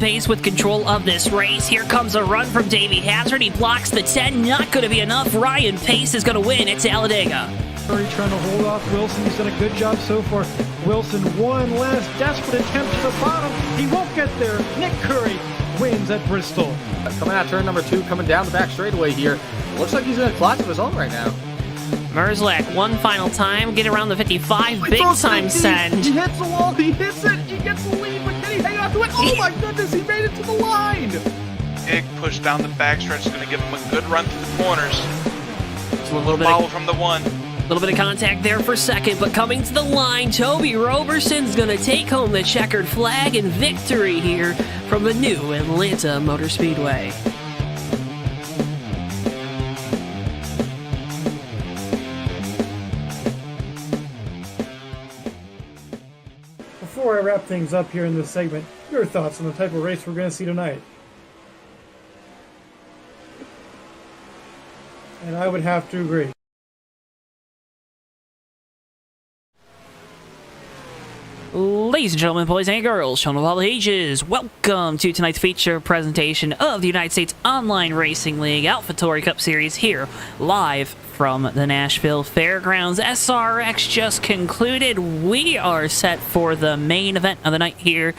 Pace with control of this race. Here comes a run from Davey Hazard. He blocks the 10. Not going to be enough. Ryan Pace is going to win at Talladega. Tauri trying to hold off Wilson. He's done a good job so far. Wilson, one last desperate attempt to the bottom. He won't get there. Nick Curry wins at Bristol. Coming out turn number 2, coming down the back straightaway here. Looks like he's in a class of his own right now. Merzlak, one final time, get around the 55, big time send. He hits the wall, he hits it, he gets the lead, but can he hang on to it? Oh my goodness, he made it to the line! Big push down the backstretch is going to give him a good run through the corners. A little bit follow from the 1. A little bit of contact there for second, but coming to the line, Toby Roberson's going to take home the checkered flag and victory here from the new Atlanta Motor Speedway. Before I wrap things up here in this segment, your thoughts on the type of race we're going to see tonight? And I would have to agree. Ladies and gentlemen, boys and girls, children of all ages, welcome to tonight's feature presentation of the United States Online Racing League AlphaTauri Cup Series here live from the Nashville Fairgrounds. SRX just concluded. We are set for the main event of the night here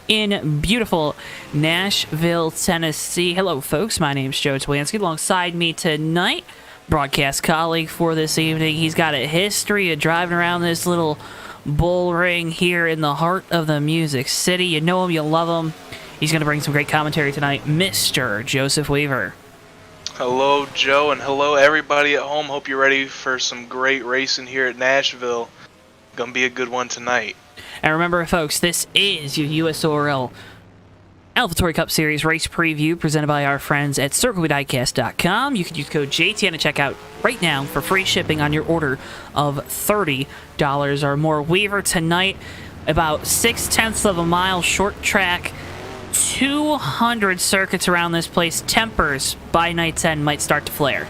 in beautiful Nashville, Tennessee. Hello, folks. My name's Joe Towinski. Alongside me tonight, broadcast colleague for this evening. He's got a history of driving around this little bull ring here in the heart of the Music City. You know him, you love him. He's going to bring some great commentary tonight, Mr. Joseph Weaver. Hello, Joe, and hello, everybody at home. Hope you're ready for some great racing here at Nashville. Gonna be a good one tonight. And remember, folks, this is your USORL AlphaTauri Cup Series race preview presented by our friends at CircuitDiecast.com. You can use code JTN to check out right now for free shipping on your order of $30 or more. Weaver tonight, about 0.6 of a mile short track, 200 circuits around this place. Tempers by night's end might start to flare.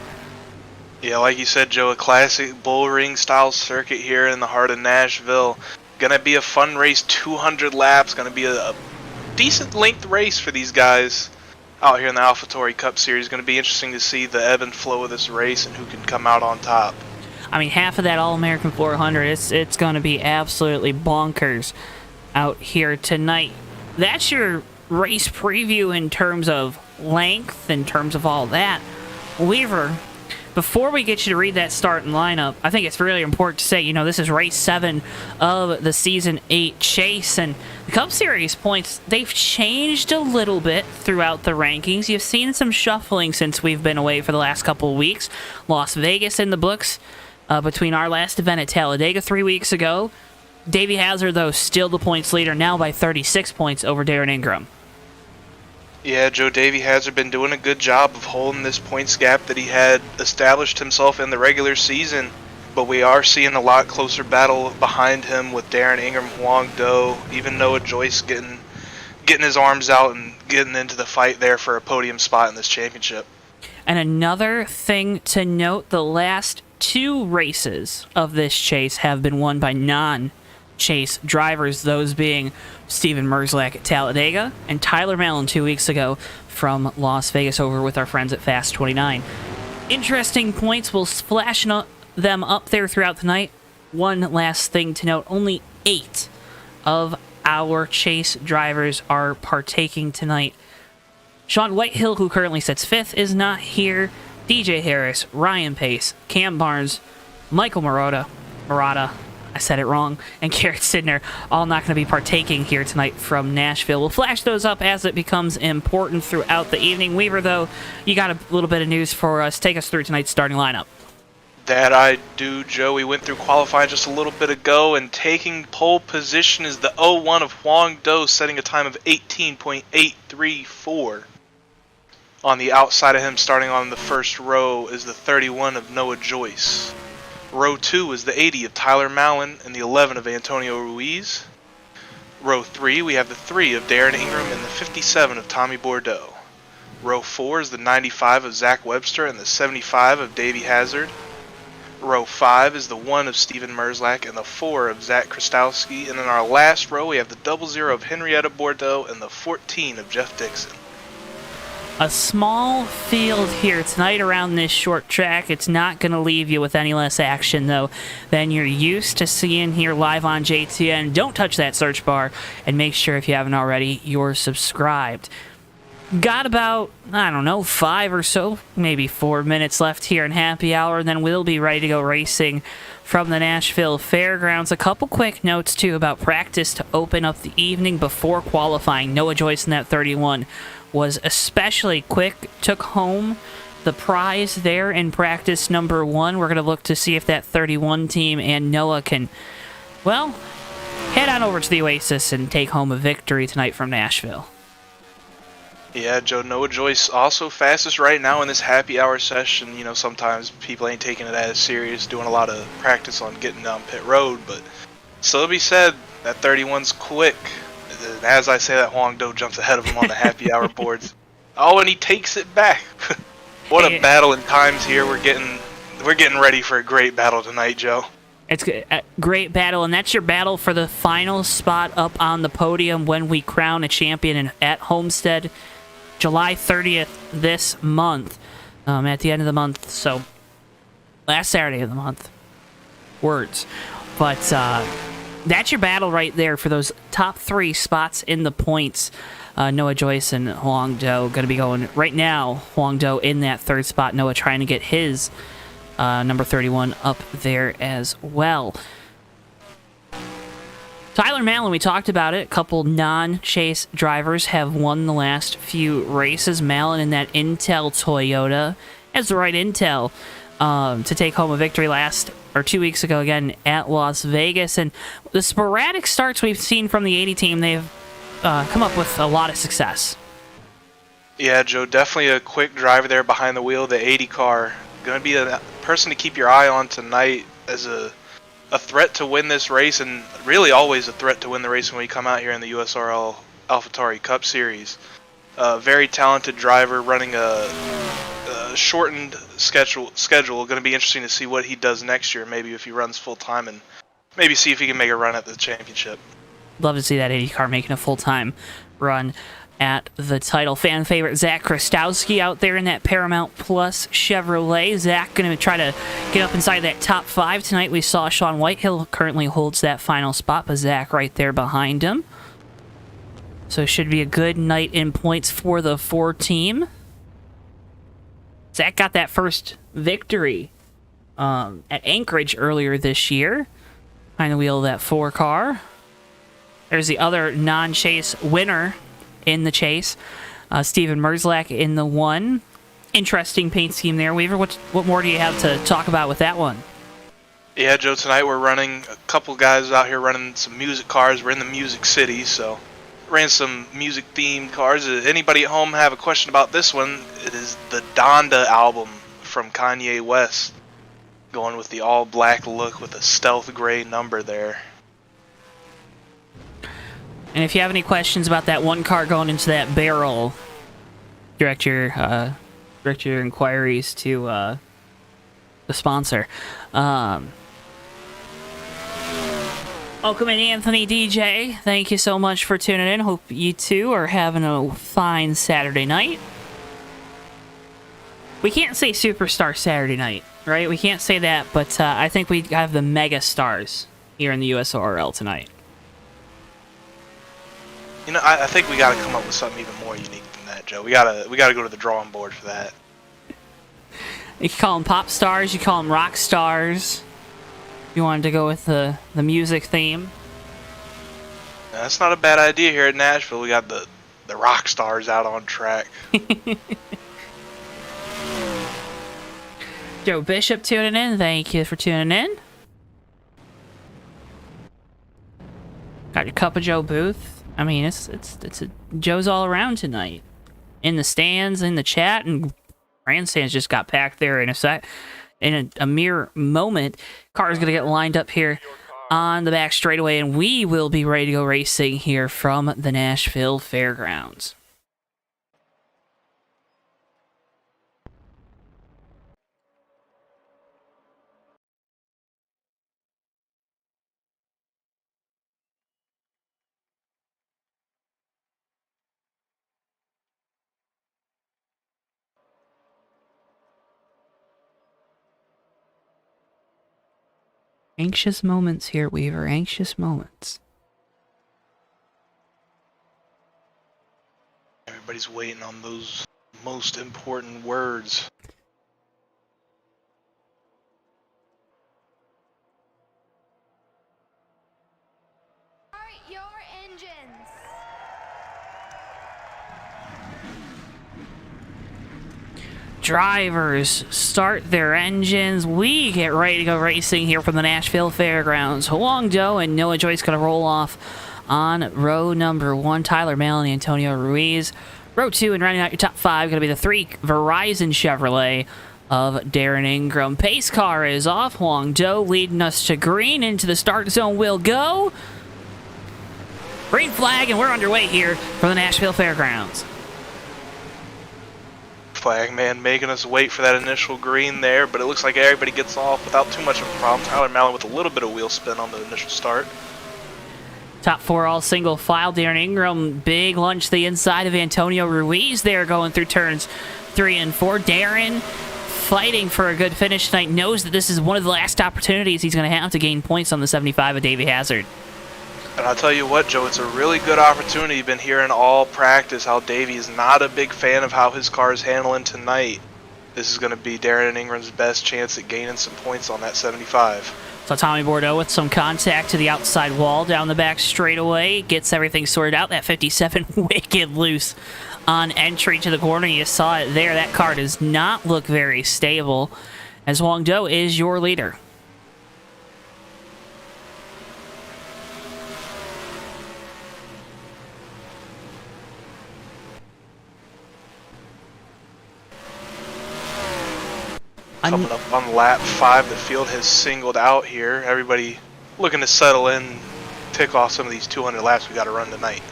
Yeah, like you said, Joe, a classic bull ring style circuit here in the heart of Nashville. Gonna be a fun race, 200 laps. Gonna be a decent length race for these guys out here in the AlphaTauri Cup Series. Going to be interesting to see the ebb and flow of this race and who can come out on top. I mean, half of that All-American 400, it's going to be absolutely bonkers out here tonight. That's your race preview in terms of length, in terms of all that. Weaver, before we get you to read that starting lineup, I think it's really important to say, you know, this is race 7 of the Season 8 chase, and the Cup Series points, they've changed a little bit throughout the rankings. You've seen some shuffling since we've been away for the last couple of weeks. Las Vegas in the books between our last event at Talladega 3 weeks ago. Davey Hazard, though, still the points leader, now by 36 points over Darren Ingram. Yeah, Joe, Davey has been doing a good job of holding this points gap that he had established himself in the regular season, but we are seeing a lot closer battle behind him with Darren Ingram, Huang Do, even Noah Joyce getting his arms out and getting into the fight there for a podium spot in this championship. And another thing to note, the last 2 races of this chase have been won by non-chase drivers, those being Steven Merzlak at Talladega and Tyler Mallon 2 weeks ago from Las Vegas over with our friends at Fast 29. Interesting points. We'll flash them up there throughout the night. One last thing to note, only 8 of our chase drivers are partaking tonight. Sean Whitehill, who currently sits 5th, is not here. DJ Harris, Ryan Pace, Cam Barnes, Michael Murata, I said it wrong, and Garrett Sidner, all not going to be partaking here tonight from Nashville. We'll flash those up as it becomes important throughout the evening. Weaver, though, you got a little bit of news for us. Take us through tonight's starting lineup. That I do, Joe. We went through qualifying just a little bit ago, and taking pole position is the 01 of Huang Do, setting a time of 18.834. On the outside of him, starting on the first row, is the 31 of Noah Joyce. Row 2 is the 80 of Tyler Mallon and the 11 of Antonio Ruiz. Row 3, we have the 3 of Darren Ingram and the 57 of Tommy Bordeaux. Row 4 is the 95 of Zach Webster and the 75 of Davey Hazard. Row 5 is the 1 of Steven Merzlak and the 4 of Zach Krastowski. And in our last row, we have the 00 of Henrietta Bordeaux and the 14 of Jeff Dixon. A small field here tonight around this short track. It's not going to leave you with any less action, though, than you're used to seeing here live on JTN. Don't touch that search bar, and make sure, if you haven't already, you're subscribed. Got about, I don't know, 5 or so, maybe 4 minutes left here in happy hour, and then we'll be ready to go racing from the Nashville Fairgrounds. A couple quick notes, too, about practice to open up the evening before qualifying. Noah Joyce in that 31 was especially quick, took home the prize there in practice number 1. We're going to look to see if that 31 team and Noah can, well, head on over to the Oasis and take home a victory tonight from Nashville. Yeah, Joe, Noah Joyce also fastest right now in this happy hour session. You know, sometimes people ain't taking it as serious, doing a lot of practice on getting down pit road, but still to be said, that 31's quick. As I say that, Huang Do jumps ahead of him on the happy hour boards. Oh, and he takes it back. What a battle in times here. We're getting ready for a great battle tonight, Joe. It's a great battle, and that's your battle for the final spot up on the podium when we crown a champion at Homestead, July 30th this month, at the end of the month. So, last Saturday of the month. Words. But, that's your battle right there for those top 3 spots in the points. Noah Joyce and Huang Do going to be going right now. Huang Do in that 3rd spot. Noah trying to get his number 31 up there as well. Tyler Mallon, we talked about it. A couple non-chase drivers have won the last few races. Mallon in that Intel Toyota has the right Intel to take home a victory 2 weeks ago again at Las Vegas. And the sporadic starts we've seen from the 80 team, they've come up with a lot of success. Yeah, Joe, definitely a quick driver there behind the wheel of the 80 car. Going to be a person to keep your eye on tonight as a threat to win this race, and really always a threat to win the race when we come out here in the USORL Tauri Cup Series. Very talented driver running a shortened schedule. Going to be interesting to see what he does next year, maybe if he runs full-time, and maybe see if he can make a run at the championship. Love to see that 80 car making a full-time run at the title. Fan favorite Zach Krastowski out there in that Paramount Plus Chevrolet. Zach going to try to get up inside that top 5 tonight. We saw Sean Whitehill currently holds that final spot, but Zach right there behind him. So it should be a good night in points for the 4 team. Zach got that first victory at Anchorage earlier this year. Behind the wheel of that 4 car. There's the other non-chase winner in the chase. Steven Merzlak in the 1. Interesting paint scheme there. Weaver, what more do you have to talk about with that one? Yeah, Joe, tonight we're running a couple guys out here running some music cars. We're in the Music City, so ran some music-themed cars. Anybody at home have a question about this one? It is the Donda album from Kanye West, going with the all-black look with a stealth gray number there. And if you have any questions about that one car going into that barrel, direct your inquiries to the sponsor. Welcome in, Anthony DJ. Thank you so much for tuning in. Hope you two are having a fine Saturday night. We can't say Superstar Saturday night, right? We can't say that, but I think we have the mega stars here in the USORL tonight. You know, I think we got to come up with something even more unique than that, Joe. We gotta go to the drawing board for that. You can call them pop stars. You call them rock stars. You wanted to go with the music theme. That's not a bad idea here at Nashville. We got the rock stars out on track. Joe Bishop tuning in. Thank you for tuning in. Got your cup of Joe Booth. I mean, it's Joe's all around tonight. In the stands, in the chat, and grandstands just got packed there in a mere moment. Car's going to get lined up here on the back straightaway, and we will be ready to go racing here from the Nashville Fairgrounds. Anxious moments here, Weaver. Anxious moments. Everybody's waiting on those most important words. Start your engines. Drivers start their engines. We get ready to go racing here from the Nashville Fairgrounds. Huang Do and Noah Joyce going to roll off on row number 1. Tyler Mail and Antonio Ruiz. Row 2 and rounding out your top 5 going to be the 3 Verizon Chevrolet of Darren Ingram. Pace car is off. Huang Do leading us to green. Into the start zone we'll go. Green flag, and we're underway here from the Nashville Fairgrounds. Flag man making us wait for that initial green there, but it looks like everybody gets off without too much of a problem. Tyler Mallon with a little bit of wheel spin on the initial start. Top 4 all single file. Darren Ingram, big lunge to the inside of Antonio Ruiz there going through turns 3 and 4. Darren fighting for a good finish tonight, knows that this is one of the last opportunities he's going to have to gain points on the 75 of Davey Hazard. And I'll tell you what, Joe, it's a really good opportunity. You've been hearing all practice how Davey is not a big fan of how his car is handling tonight. This is going to be Darren Ingram's best chance at gaining some points on that 75. So Tommy Bordeaux with some contact to the outside wall down the back straightaway. Gets everything sorted out. That 57 wicked loose on entry to the corner. You saw it there. That car does not look very stable, as Huang Do is your leader. Coming up on lap 5, the field has singled out here. Everybody looking to settle in, tick off some of these 200 laps we got to run tonight.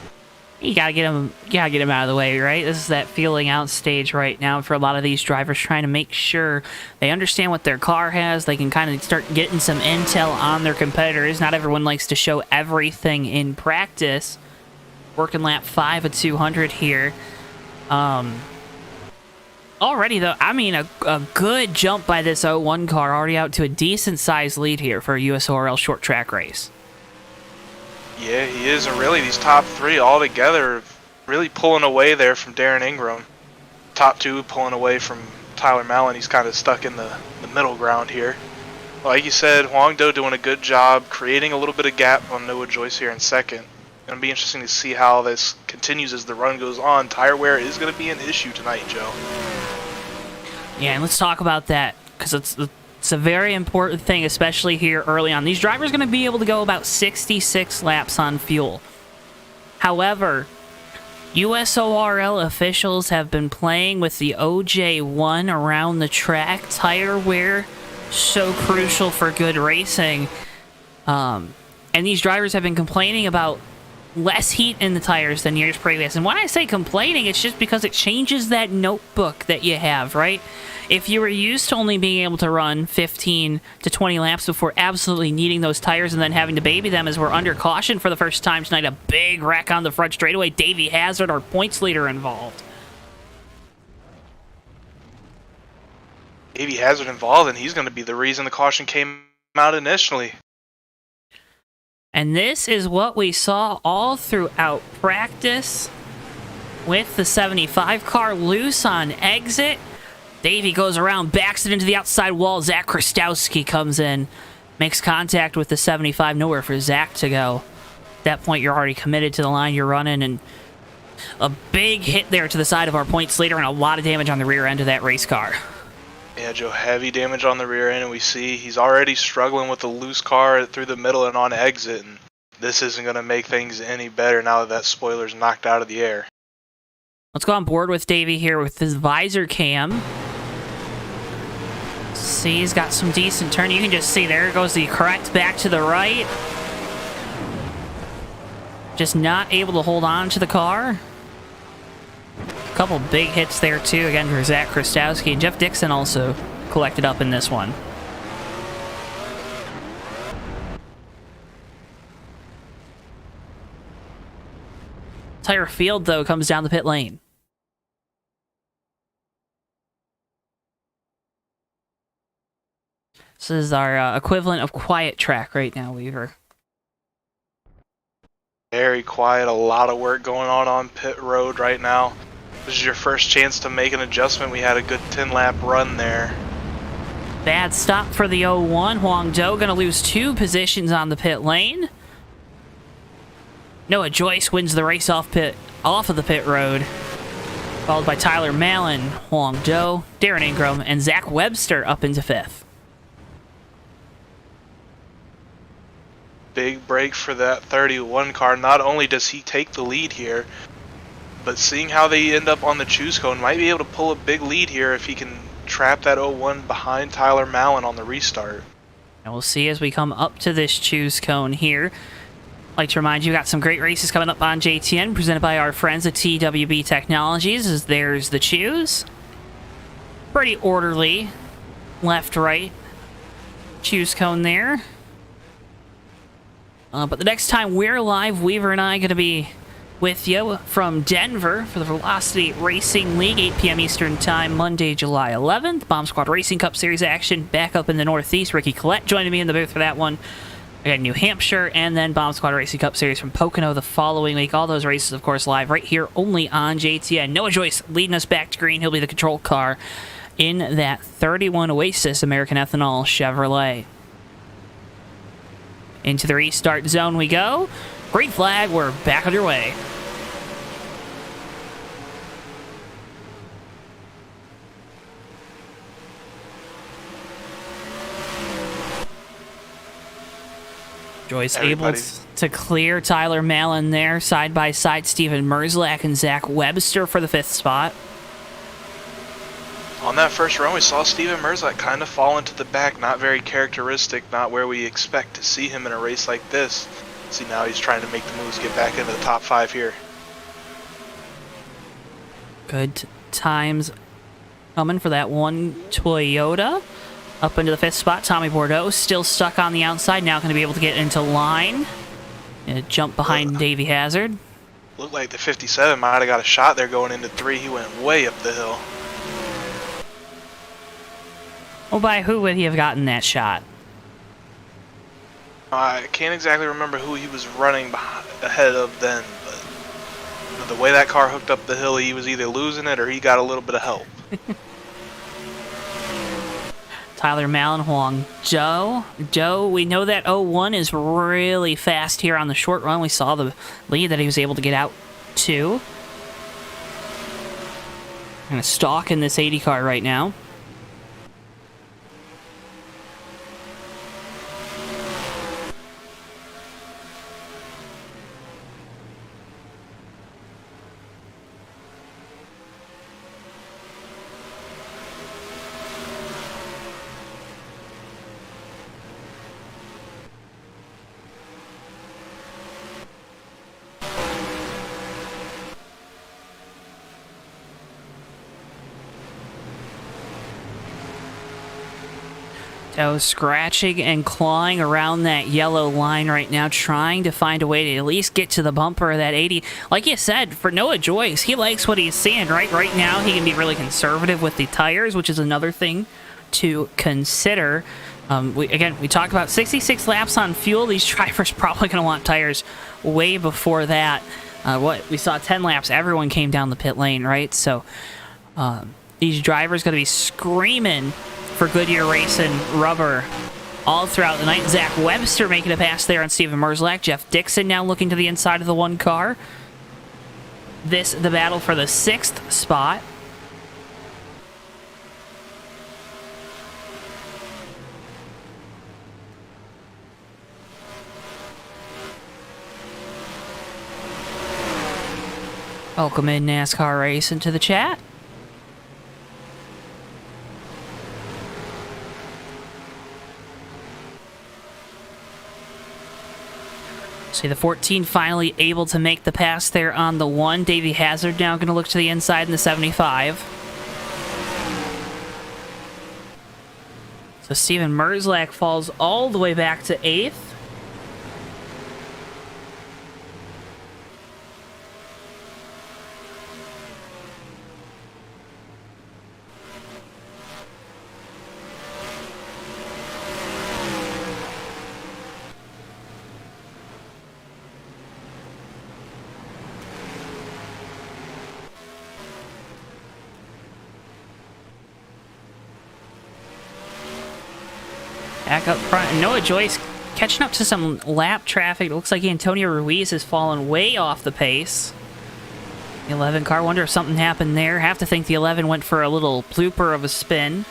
You gotta get him out of the way, right? This is that feeling out stage right now for a lot of these drivers, trying to make sure they understand what their car has. They can kind of start getting some intel on their competitors. Not everyone likes to show everything in practice. Working lap 5 of 200 here. Already, though, I mean, a good jump by this 01 car, already out to a decent-sized lead here for a USORL short track race. Yeah, he is, and really these top 3 all together really pulling away there from Darren Ingram. Top 2 pulling away from Tyler Mallon. He's kind of stuck in the middle ground here. Like you said, Huang Do doing a good job creating a little bit of gap on Noah Joyce here in second. Going to be interesting to see how this continues as the run goes on. Tire wear is going to be an issue tonight, Joe. Yeah, and let's talk about that, because it's a very important thing, especially here early on. These drivers are going to be able to go about 66 laps on fuel. However, USORL officials have been playing with the OJ1 around the track. Tire wear, so crucial for good racing. And these drivers have been complaining about less heat in the tires than years previous. And when I say complaining, it's just because it changes that notebook that you have, right? If you were used to only being able to run 15 to 20 laps before absolutely needing those tires and then having to baby them as we're under caution for the first time tonight, a big wreck on the front straightaway. Davey Hazard, our points leader, involved. Davey Hazard involved, and he's going to be the reason the caution came out initially. And this is what we saw all throughout practice with the 75 car loose on exit. Davey goes around, backs it into the outside wall. Zach Krastowski comes in, makes contact with the 75. Nowhere for Zach to go. At that point, you're already committed to the line you're running, and a big hit there to the side of our points leader and a lot of damage on the rear end of that race car. Yeah, Joe, heavy damage on the rear end, and we see he's already struggling with the loose car through the middle and on exit, and this isn't going to make things any better now that that spoiler's knocked out of the air. Let's go on board with Davey here with his visor cam. See, he's got some decent turn. You can just see there goes the correct back to the right. Just not able to hold on to the car. A couple big hits there, too, again, for Zach Krastowski. And Jeff Dixon also collected up in this one. Entire field, though, comes down the pit lane. This is our equivalent of quiet track right now, Weaver. Very quiet, a lot of work going on pit road right now. This is your first chance to make an adjustment. We had a good 10-lap run there. Bad stop for the 01. Huang Do going to lose 2 positions on the pit lane. Noah Joyce wins the race off of the pit road, followed by Tyler Mallon, Huang Do, Darren Ingram, and Zach Webster up into 5th. Big break for that 31 car. Not only does he take the lead here, but seeing how they end up on the choose cone, might be able to pull a big lead here if he can trap that 01 behind Tyler Mallon on the restart. And we'll see as we come up to this choose cone here. I'd like to remind you, we've got some great races coming up on JTN, presented by our friends at TWB Technologies, as there's the choose. Pretty orderly, left, right, choose cone there. But the next time we're live, Weaver and I are going to be with you from Denver for the Velocity Racing League, 8 p.m. Eastern Time, Monday, July 11th. Bomb Squad Racing Cup Series action back up in the Northeast. Ricky Collette joining me in the booth for that one. I got New Hampshire, and then Bomb Squad Racing Cup Series from Pocono the following week. All those races, of course, live right here only on JTN. Noah Joyce leading us back to green. He'll be the control car in that 31 Oasis American Ethanol Chevrolet. Into the restart zone we go. Green flag, we're back underway. Joyce able to clear Tyler Mallon there. Side by side, Steven Merzlak and Zach Webster for the 5th spot. On that first run, we saw Steven Merzlak kind of fall into the back. Not very characteristic, not where we expect to see him in a race like this. See, now he's trying to make the moves, get back into the top 5 here. Good times coming for that one Toyota. Up into the 5th spot, Tommy Bordeaux still stuck on the outside. Now going to be able to get into line. And jump behind Davey Hazard. Looked like the 57 might have got a shot there going into 3. He went way up the hill. Oh, by who would he have gotten that shot? I can't exactly remember who he was running ahead of then, but the way that car hooked up the hill, he was either losing it or he got a little bit of help. Tyler Mallon, Huang Joe, we know that 01 is really fast here on the short run. We saw the lead that he was able to get out to. Kind of stalk in this 80 car right now. So scratching and clawing around that yellow line right now, trying to find a way to at least get to the bumper of that 80. Like you said, for Noah Joyce, he likes what he's seeing, right? Right now, he can be really conservative with the tires, which is another thing to consider. We talked about 66 laps on fuel. These drivers probably going to want tires way before that. We saw 10 laps. Everyone came down the pit lane, right? So these drivers going to be screaming for Goodyear Racing rubber all throughout the night. Zach Webster making a pass there on Steven Merzlak. Jeff Dixon now looking to the inside of the one car. The battle for the 6th spot. Welcome in NASCAR Racing to the chat. See the 14 finally able to make the pass there on the 1. Davey Hazard now going to look to the inside in the 75. So Steven Merzlak falls all the way back to 8th. Back up front. And Noah Joyce catching up to some lap traffic. It looks like Antonio Ruiz has fallen way off the pace. The 11 car, wonder if something happened there. Have to think the 11 went for a little blooper of a spin.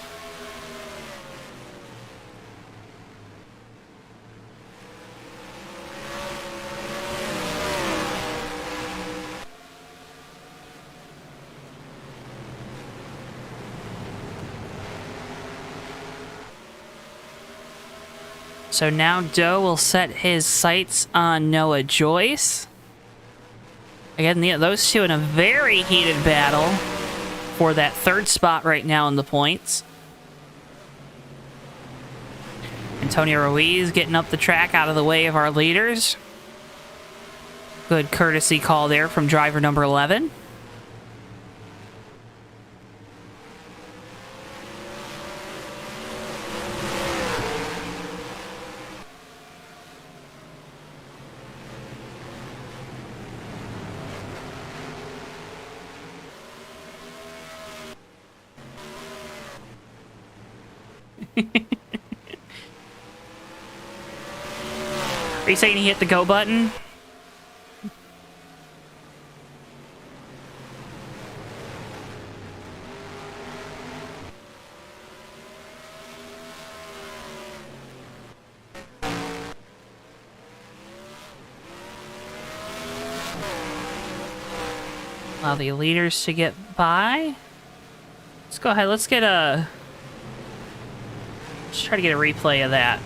So now Doe will set his sights on Noah Joyce. Again, those two in a very heated battle for that third spot right now in the points. Antonio Ruiz getting up the track out of the way of our leaders. Good courtesy call there from driver number 11. Are you saying he hit the go button? Allow the leaders to get by. Let's go ahead. Let's get a... Let's try to get a replay of that.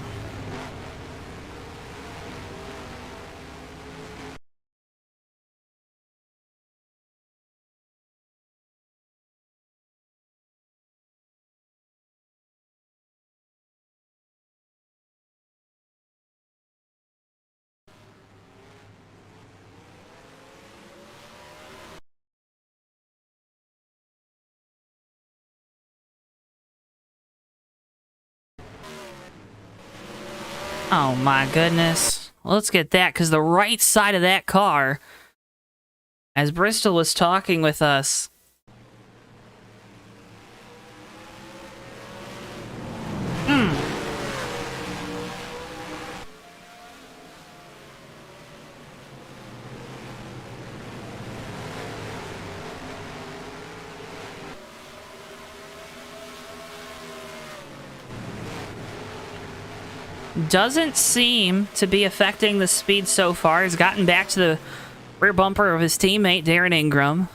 Oh my goodness. Well, let's get that, because the right side of that car, as Bristol was talking with us, doesn't seem to be affecting the speed so far. He's gotten back to the rear bumper of his teammate, Darren Ingram.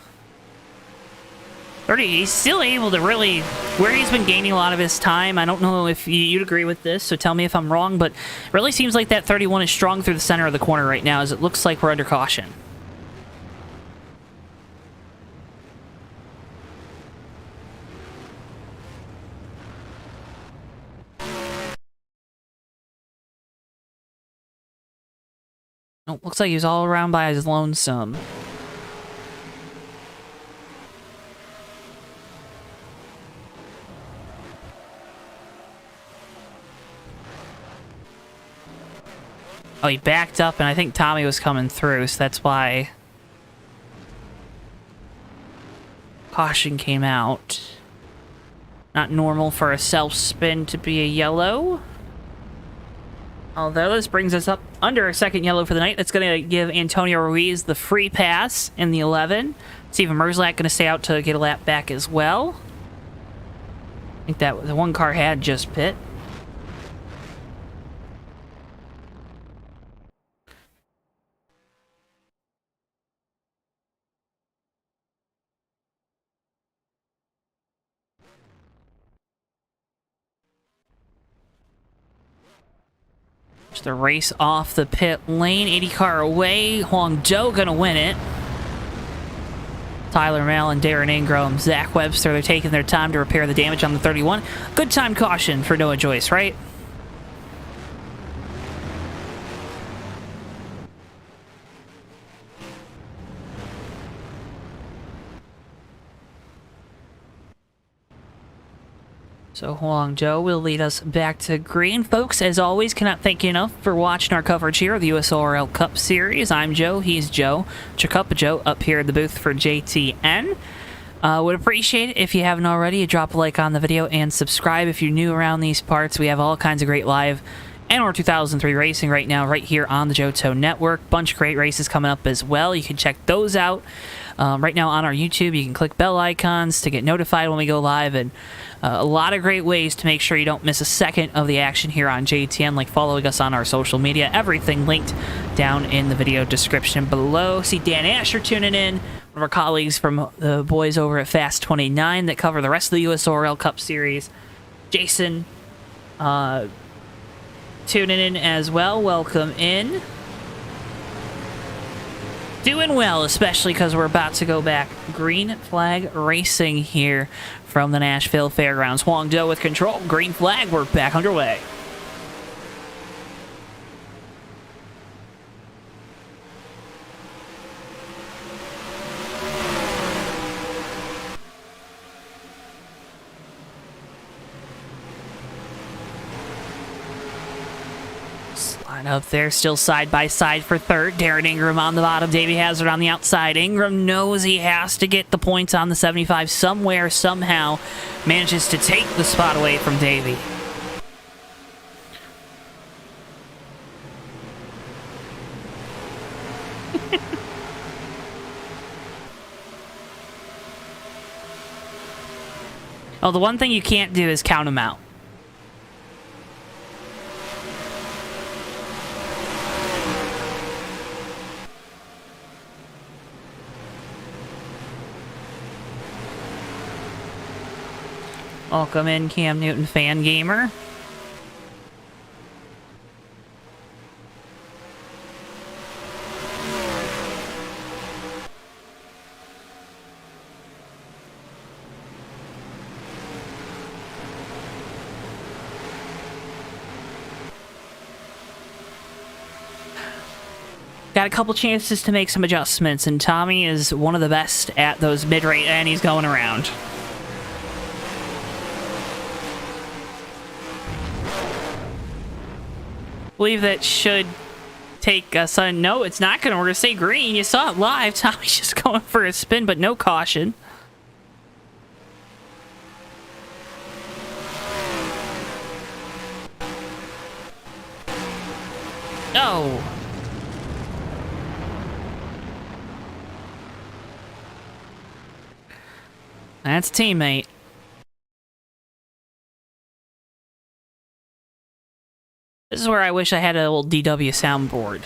30, he's still able to really, where he's been gaining a lot of his time. I don't know if you'd agree with this, so tell me if I'm wrong, but it really seems like that 31 is strong through the center of the corner right now, as it looks like we're under caution. Oh, looks like he's all around by his lonesome. Oh, he backed up, and I think Tommy was coming through, so that's why caution came out. Not normal for a self-spin to be a yellow. Although this brings us up under a second yellow for the night. That's going to give Antonio Ruiz the free pass in the 11. Steven Merzlak going to stay out to get a lap back as well. I think that the one car had just pit. Just a race off the pit lane. 80 car away. Huang Zhou gonna win it. Tyler Mallon, Darren Ingram, Zach Webster, they're taking their time to repair the damage on the 31. Good time caution for Noah Joyce, right? So Huang Zhou will lead us back to green. Folks, as always, cannot thank you enough for watching our coverage here of the USORL Cup Series. I'm Joe, he's Joe. Chikupa Joe up here in the booth for JTN. Would appreciate it if you haven't already. You drop a like on the video and subscribe if you're new around these parts. We have all kinds of great live and/or 2003 racing right now, right here on the JoeTowNetwork. Bunch of great races coming up as well. You can check those out right now on our YouTube. You can click bell icons to get notified when we go live, and a lot of great ways to make sure you don't miss a second of the action here on JTN, like following us on our social media. Everything linked down in the video description below. See Dan Asher tuning in, one of our colleagues from the boys over at Fast 29 that cover the rest of the USORL Cup Series. Jason tuning in as well. Welcome in. Doing well, especially because we're about to go back green flag racing here from the Nashville Fairgrounds. Huang Do with control. Green flag, we're back underway. Slide up there, still side by side for third. Darren Ingram on the bottom, Davey Hazard on the outside. Ingram knows he has to get the points on the 75 somewhere, somehow. Manages to take the spot away from Davey. Oh, the one thing you can't do is count them out. Welcome in, Cam Newton Fan Gamer. Got a couple chances to make some adjustments, and Tommy is one of the best at those mid-rate, and he's going around. I believe that should take us on. No, it's not going to. We're going to say green. You saw it live. Tommy's just going for a spin, but no caution. No. That's teammate. This is where I wish I had a little DW soundboard.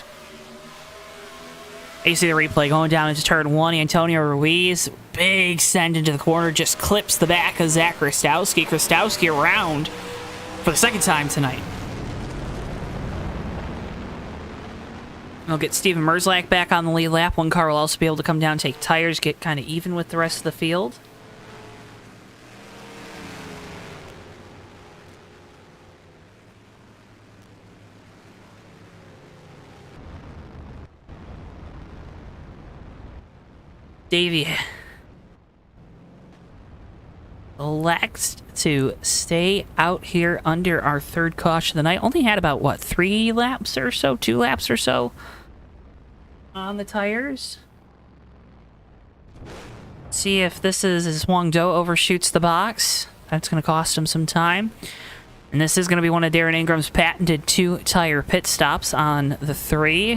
You see the replay going down into turn one. Antonio Ruiz, big send into the corner, just clips the back of Zach Krastowski. Krastowski around for the second time tonight. We'll get Steven Merzlak back on the lead lap. One car will also be able to come down, take tires, get kind of even with the rest of the field. Davey elects to stay out here under our third caution of the night. Only had about, what, 3 laps or so? 2 laps or so on the tires. See if this is as Huang Do overshoots the box. That's going to cost him some time. And this is going to be one of Darren Ingram's patented 2-tire pit stops on the 3.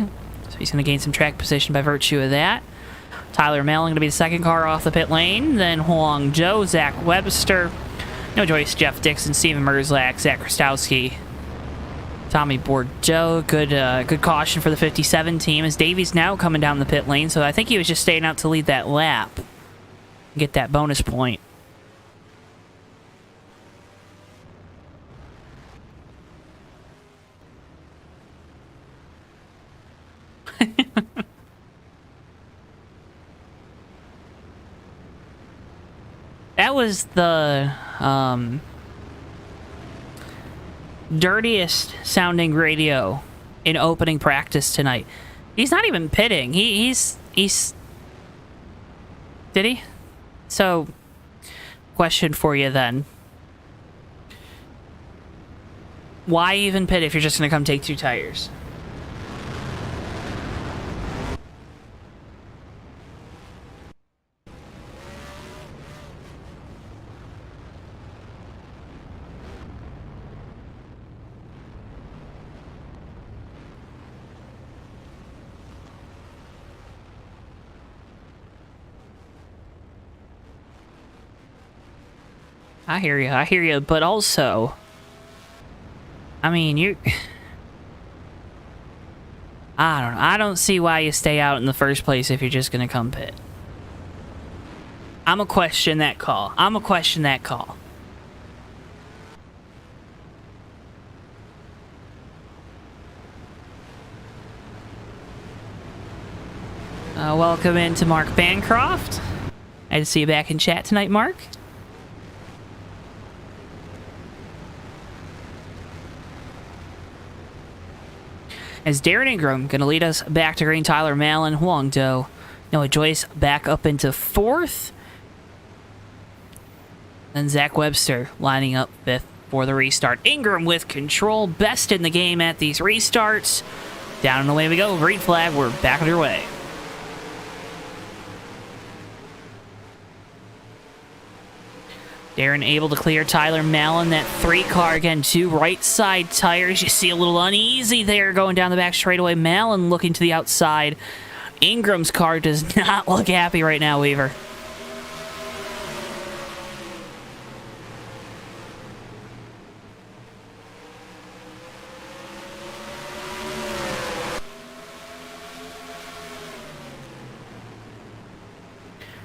So he's going to gain some track position by virtue of that. Tyler Melling to be the second car off the pit lane. Then Huang Do, Zach Webster, No Joyce, Jeff Dixon, Steven Merzlak, Zach Krastowski, Tommy Bordeaux. Good caution for the 57 team as Davey's now coming down the pit lane. So I think he was just staying out to lead that lap. Get that bonus point. That was the dirtiest sounding radio in opening practice tonight. He's not even pitting. He's did he? So, question for you then. Why even pit if you're just going to come take 2 tires? I hear you, but also, I mean, I don't know. I don't see why you stay out in the first place if you're just gonna come pit. I'm gonna question that call. Welcome into Mark Bancroft. Nice to see you back in chat tonight, Mark. As Darren Ingram going to lead us back to green, Tyler Mallon, Huang Do, Noah Joyce back up into fourth. Then Zach Webster lining up fifth for the restart. Ingram with control, best in the game at these restarts. Down and away we go. Green flag, we're back underway. Darren able to clear Tyler Mallon. That 3 car again, 2 right side tires. You see a little uneasy there going down the back straightaway. Mallon looking to the outside. Ingram's car does not look happy right now, Weaver.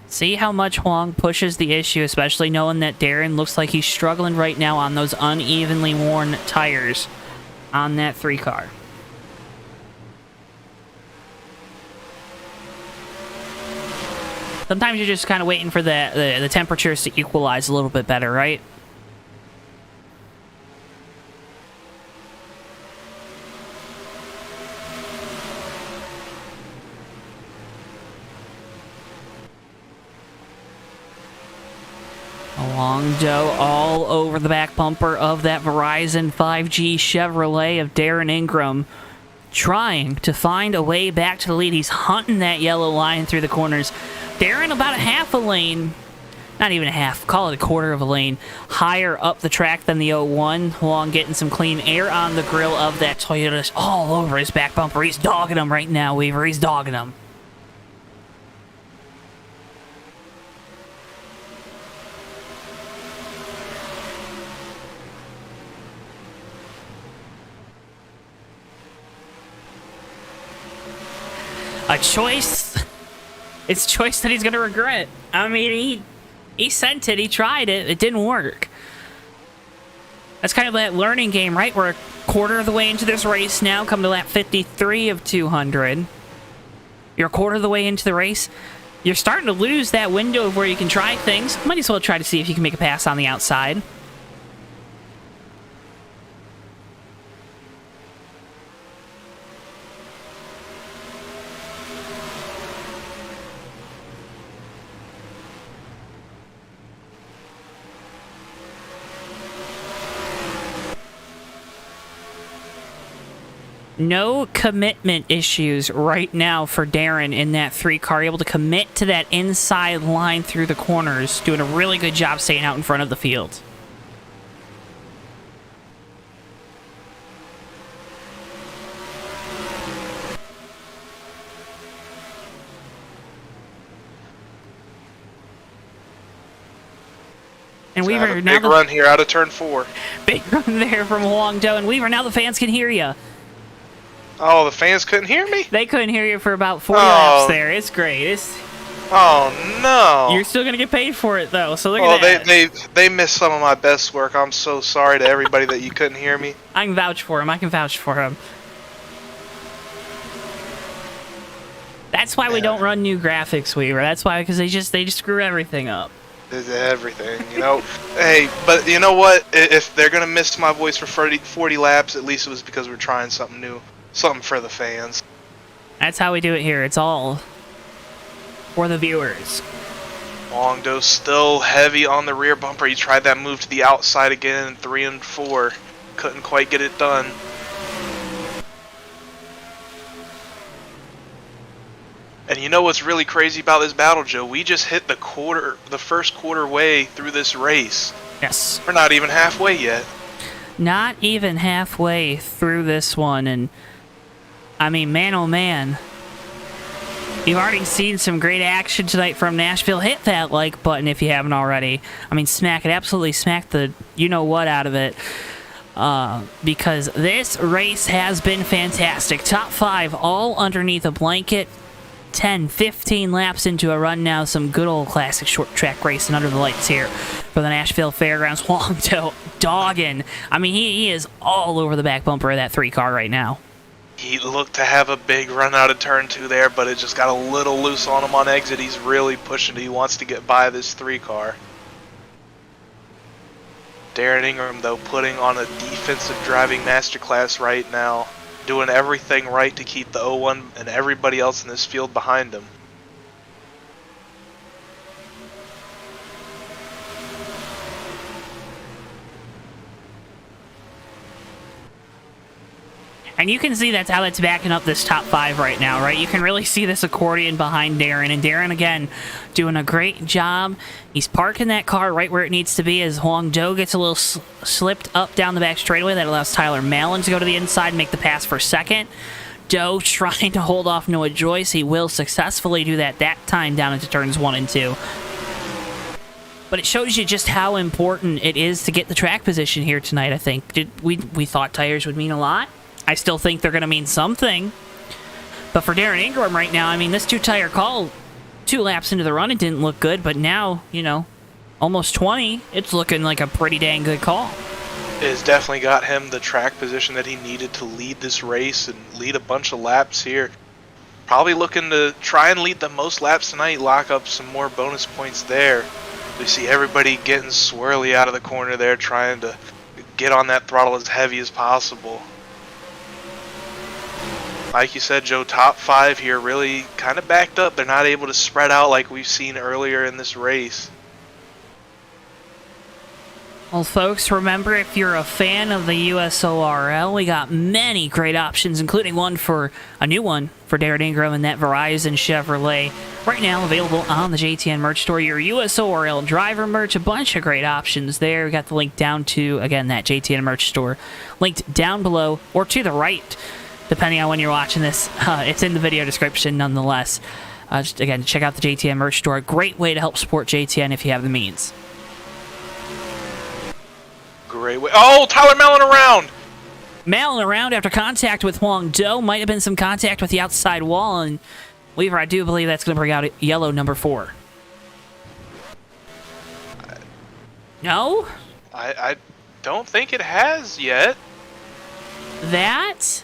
See how much Huang pushes the issue, especially knowing that Darren looks like he's struggling right now on those unevenly worn tires on that 3 car. Sometimes you're just kind of waiting for the temperatures to equalize a little bit better, right? Long dough all over the back bumper of that Verizon 5G Chevrolet of Darren Ingram, trying to find a way back to the lead. He's hunting that yellow line through the corners. Darren about a half a lane, not even a half, call it a quarter of a lane, higher up the track than the 01. Huang getting some clean air on the grill of that Toyota all over his back bumper. He's dogging him right now, Weaver. He's dogging him. A choice. It's a choice that he's going to regret. I mean, he sent it. He tried it. It didn't work. That's kind of that learning game, right? We're a quarter of the way into this race now. Come to lap 53 of 200. You're a quarter of the way into the race. You're starting to lose that window of where you can try things. Might as well try to see if you can make a pass on the outside. No commitment issues right now for Darren in that 3 car. Able to commit to that inside line through the corners. Doing a really good job staying out in front of the field. And Weaver, now big run here out of turn 4. Big run there from Huang Do. And Weaver, now the fans can hear you. Oh, the fans couldn't hear me? They couldn't hear you for about 40 laps there. It's great. Oh, no. You're still going to get paid for it, though, so look at that. They missed some of my best work. I'm so sorry to everybody that you couldn't hear me. I can vouch for him. That's why we don't run new graphics, Weaver. That's why, because they just screw everything up. Everything, you know. Hey, but you know what? If they're going to miss my voice for 40 laps, at least it was because we're trying something new. Something for the fans. That's how we do it here. It's all for the viewers. Huang Do still heavy on the rear bumper. He tried that move to the outside again in 3 and 4. Couldn't quite get it done. And you know what's really crazy about this battle, Joe? We just hit the first quarter way through this race. Yes. We're not even halfway yet. Not even halfway through this one, and I mean, man, oh man. You've already seen some great action tonight from Nashville. Hit that like button if you haven't already. I mean, smack it. Absolutely smack the you-know-what out of it. Because this race has been fantastic. Top 5 all underneath a blanket. 10, 15 laps into a run now. Some good old classic short track racing under the lights here for the Nashville Fairgrounds. Huang Do dogging. I mean, he is all over the back bumper of that 3 car right now. He looked to have a big run out of turn 2 there, but it just got a little loose on him on exit. He's really pushing it. He wants to get by this 3 car. Darren Ingram, though, putting on a defensive driving masterclass right now. Doing everything right to keep the 01 and everybody else in this field behind him. And you can see that's how it's backing up this top 5 right now, right? You can really see this accordion behind Darren. And Darren, again, doing a great job. He's parking that car right where it needs to be as Huang Do gets a little slipped up down the back straightaway. That allows Tyler Mallon to go to the inside and make the pass for second. Do trying to hold off Noah Joyce. He will successfully do that time down into turns 1 and 2. But it shows you just how important it is to get the track position here tonight, I think. We thought tires would mean a lot. I still think they're going to mean something. But for Darren Ingram right now, I mean, this 2-tire call, 2 laps into the run, it didn't look good. But now, you know, almost 20, it's looking like a pretty dang good call. It has definitely got him the track position that he needed to lead this race and lead a bunch of laps here. Probably looking to try and lead the most laps tonight, lock up some more bonus points there. We see everybody getting swirly out of the corner there, trying to get on that throttle as heavy as possible. Like you said, Joe, top 5 here really kind of backed up. They're not able to spread out like we've seen earlier in this race. Well, folks, remember, if you're a fan of the USORL, we got many great options, including a new one for Darren Ingram and that Verizon Chevrolet. Right now available on the JTN merch store. Your USORL driver merch, a bunch of great options there. We got the link down to, again, that JTN merch store. Linked down below or to the right, depending on when you're watching this. It's in the video description nonetheless. Just again, check out the JTN merch store. A great way to help support JTN if you have the means. Great way. Oh, Tyler Mallon around! Mallon around after contact with Huang Do. Might have been some contact with the outside wall, and Weaver, I do believe that's going to bring out yellow number 4. No? I don't think it has yet. That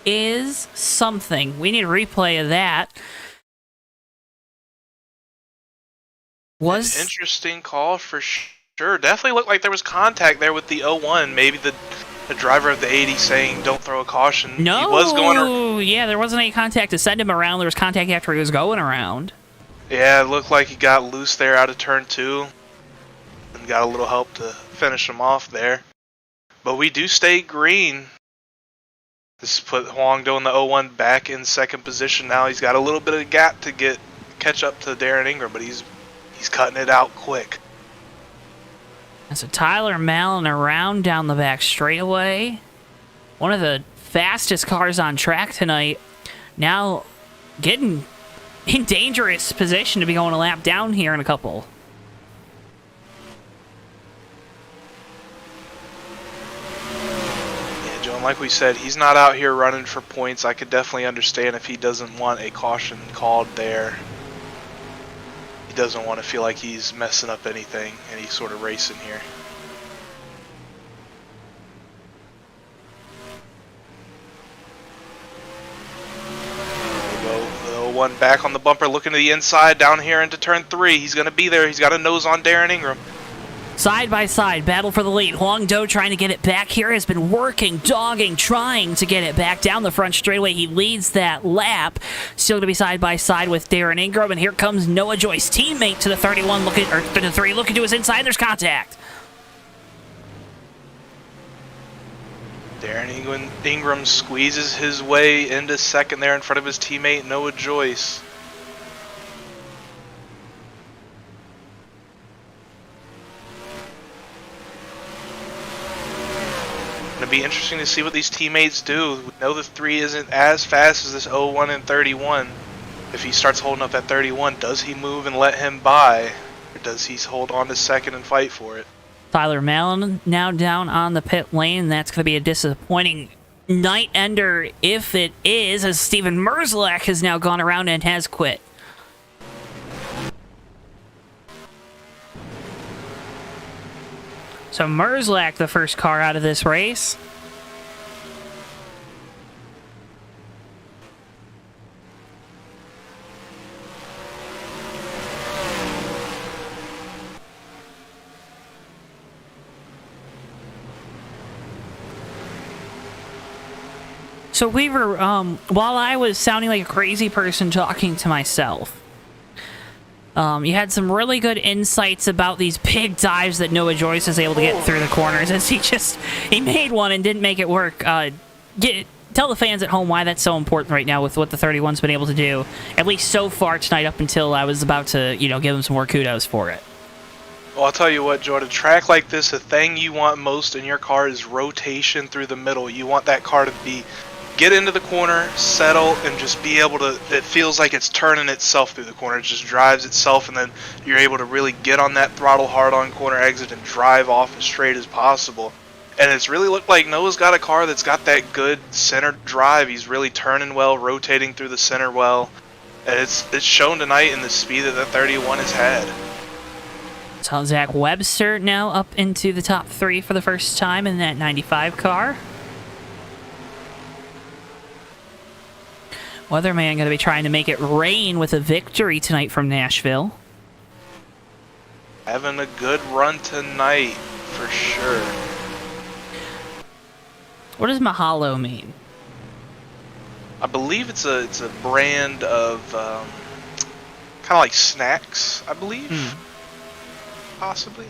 is something. We need a replay of that. Was an interesting call for sure. Definitely looked like there was contact there with the 01. Maybe the driver of the 80 saying don't throw a caution. No, he was going yeah, there wasn't any contact to send him around. There was contact after he was going around. Yeah, it looked like he got loose there out of turn 2 and got a little help to finish him off there. But we do stay green. This put Huang Do in the 01 back in second position now. He's got a little bit of a gap to catch up to Darren Ingram, but he's cutting it out quick. And so Tyler Mallon around down the back straightaway. One of the fastest cars on track tonight. Now getting in dangerous position to be going a lap down here in a couple. Like we said, he's not out here running for points. I could definitely understand if he doesn't want a caution called there. He doesn't want to feel like he's messing up anything, any sort of racing here. There we go. The 01 back on the bumper, looking to the inside, down here into turn 3. He's going to be there. He's got a nose on Darren Ingram. Side by side, battle for the lead. Huang Do trying to get it back here, has been working, dogging, trying to get it back down the front straightaway. He leads that lap. Still to be side by side with Darren Ingram, and here comes Noah Joyce, teammate to the 31, looking, or to the 3, looking to his inside. There's contact. Darren Ingram squeezes his way into second there in front of his teammate Noah Joyce. It'll be interesting to see what these teammates do. We know the 3 isn't as fast as this 01 and 31. If he starts holding up that 31, does he move and let him by? Or does he hold on to second and fight for it? Tyler Mallon now down on the pit lane. That's going to be a disappointing night ender if it is, as Steven Merzlak has now gone around and has quit. So Merzlak, the first car out of this race. So Weaver, while I was sounding like a crazy person talking to myself, you had some really good insights about these big dives that Noah Joyce is able to get through the corners, as he made one and didn't make it work. Tell the fans at home why that's so important right now with what the 31's been able to do, at least so far tonight, up until I was about to, give him some more kudos for it. Well, I'll tell you what, Joe, at a track like this, the thing you want most in your car is rotation through the middle. You want that car to get into the corner, settle, and just be able to, it feels like it's turning itself through the corner. It just drives itself, and then you're able to really get on that throttle hard on corner exit and drive off as straight as possible. And it's really looked like Noah's got a car that's got that good center drive. He's really turning well, rotating through the center well. And it's shown tonight in the speed that the 31 has had. So Zach Webster now up into the top 3 for the first time in that 95 car. Weatherman going to be trying to make it rain with a victory tonight from Nashville. Having a good run tonight, for sure. What does Mahalo mean? I believe it's a brand of kind of like snacks, I believe. Possibly.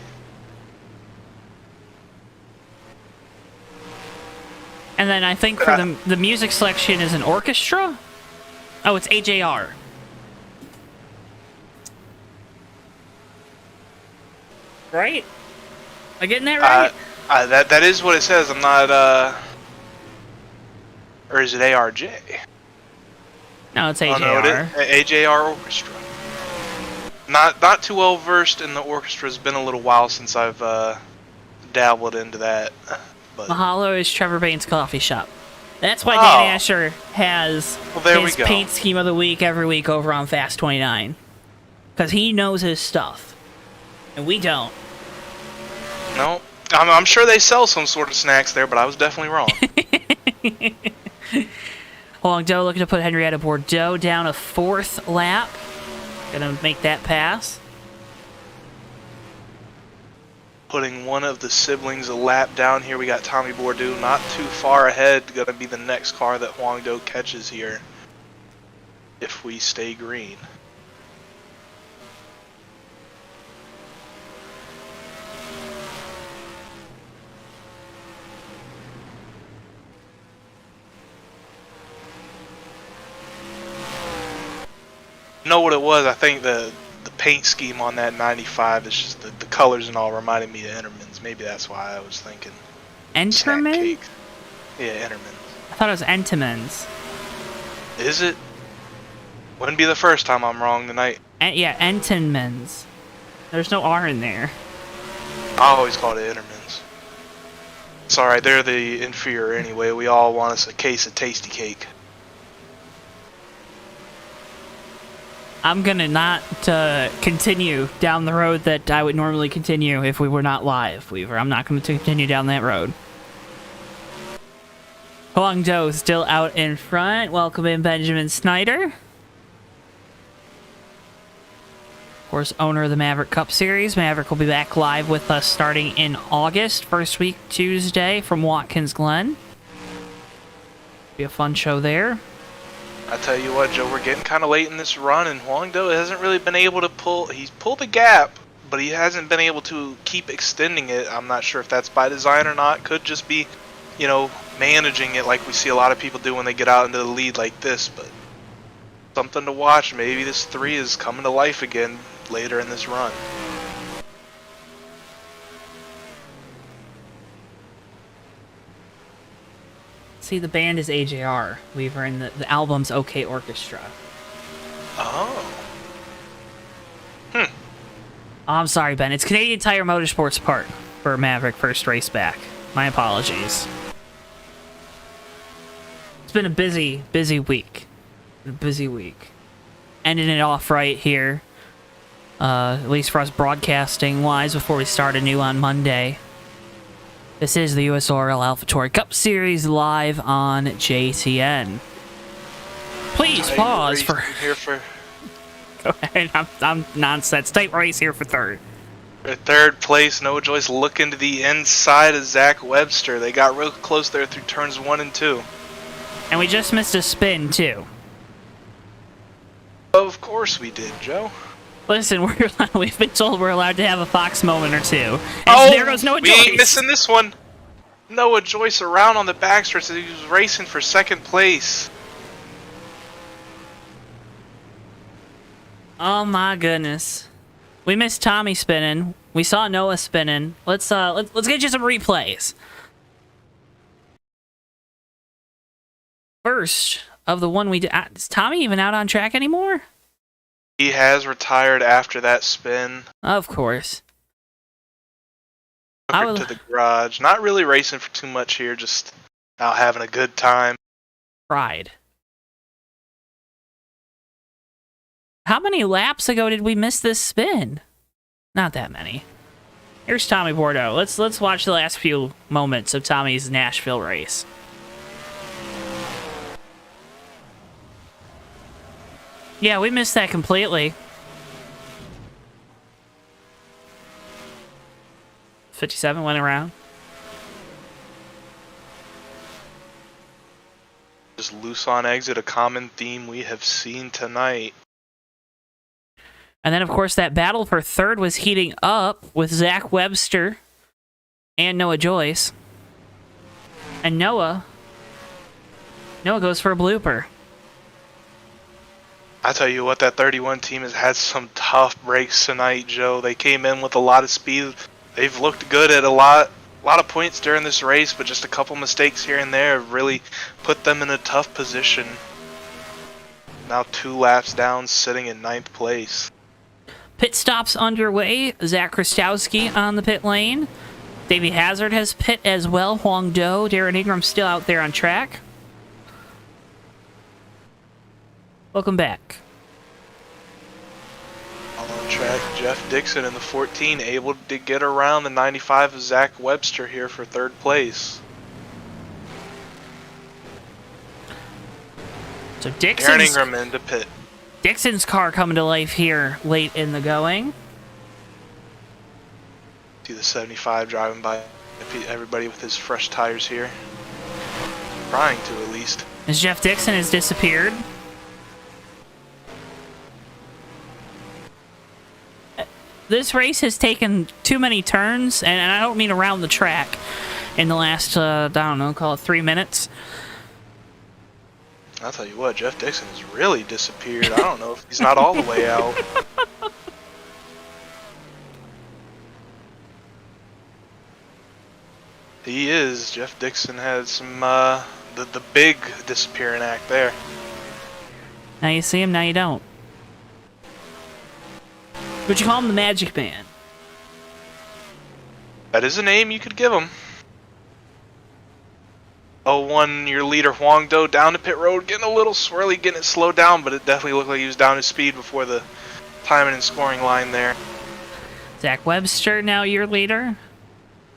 And then I think for the music selection is an orchestra? Oh, it's AJR. Right? Am I getting that right? That is what it says. I'm not, or is it ARJ? No, it's AJR. Oh, no, AJR Orchestra. Not too well versed in the orchestra. It's been a little while since I've dabbled into that. But Mahalo is Trevor Bain's coffee shop. That's why Danny Asher has his paint scheme of the week every week over on Fast 29. Because he knows his stuff. And we don't. No. I'm sure they sell some sort of snacks there, but I was definitely wrong. Huang Do looking to put Henrietta Bordeaux down a 4th lap. Gonna make that pass. Putting one of the siblings a lap down here. We got Tommy Bordeaux not too far ahead. Gonna be the next car that Huang Do catches here if we stay green. Know what it was? I think the paint scheme on that 95 is just the colors and all reminded me of Enterman's. Maybe that's why I was thinking. Enterman? Yeah, Enterman's. I thought it was Entenmann's. Is it? Wouldn't be the first time I'm wrong tonight. Yeah, Entenmann's. There's no R in there. I always called it Enterman's. It's alright, they're the inferior anyway. We all want us a case of Tasty Cake. I'm gonna not continue down the road that I would normally continue if we were not live, Weaver. I'm not going to continue down that road. Huang Do still out in front. Welcome in Benjamin Snyder. Of course, owner of the Maverick Cup Series. Maverick will be back live with us starting in August, first week Tuesday from Watkins Glen. Be a fun show there. I tell you what, Joe, we're getting kind of late in this run, and Huang Do hasn't really been able to he's pulled the gap, but he hasn't been able to keep extending it. I'm not sure if that's by design or not. Could just be, managing it like we see a lot of people do when they get out into the lead like this, but something to watch. Maybe this 3 is coming to life again later in this run. See, the band is AJR, Weaver, and the album's OK Orchestra. Oh. Oh, I'm sorry, Ben. It's Canadian Tire Motorsports Park for Maverick first race back. My apologies. It's been a busy week. Ending it off right here. At least for us broadcasting-wise before we start anew on Monday. This is the USORL AlphaTauri Cup Series live on JTN. Please pause for... Go ahead, I'm nonsense. Tight race here for third. For third place, Noah Joyce looking to the inside of Zach Webster. They got real close there through turns 1 and 2. And we just missed a spin, too. Of course we did, Joe. Listen, we've been told we're allowed to have a Fox moment or two. And there goes Noah Joyce. We ain't missing this one. Noah Joyce around on the backstretch as he was racing for second place. Oh my goodness. We missed Tommy spinning. We saw Noah spinning. Let's get you some replays. First of the one we did. Is Tommy even out on track anymore? He has retired after that spin. Of course. Took her to the garage. Not really racing for too much here, just out having a good time. Pride. How many laps ago did we miss this spin? Not that many. Here's Tommy Bordeaux. Let's watch the last few moments of Tommy's Nashville race. Yeah, we missed that completely. 57 went around. Just loose on exit, a common theme we have seen tonight. And then, of course, that battle for third was heating up with Zach Webster and Noah Joyce. And Noah goes for a blooper. I tell you what, that 31 team has had some tough breaks tonight, Joe. They came in with a lot of speed. They've looked good at a lot of points during this race, but just a couple mistakes here and there have really put them in a tough position. Now 2 laps down, sitting in 9th place. Pit stops underway. Zach Kristowski on the pit lane. Davey Hazard has pit as well. Huang Do. Darren Ingram still out there on track. Welcome back. On track, Jeff Dixon in the 14, able to get around the 95 of Zach Webster here for third place. So Darren Ingram into pit. Dixon's car coming to life here late in the going. See the 75 driving by everybody with his fresh tires here. Trying to, at least. As Jeff Dixon has disappeared. This race has taken too many turns, and I don't mean around the track, in the last, I don't know, call it 3 minutes. I'll tell you what, Jeff Dixon has really disappeared. I don't know if he's not all the way out. He is. Jeff Dixon had some, the big disappearing act there. Now you see him, now you don't. Would you call him the Magic Man? That is a name you could give him. 01, your leader Huang Do down the pit road, getting a little swirly, getting it slowed down, but it definitely looked like he was down his speed before the timing and scoring line there. Zach Webster now your leader.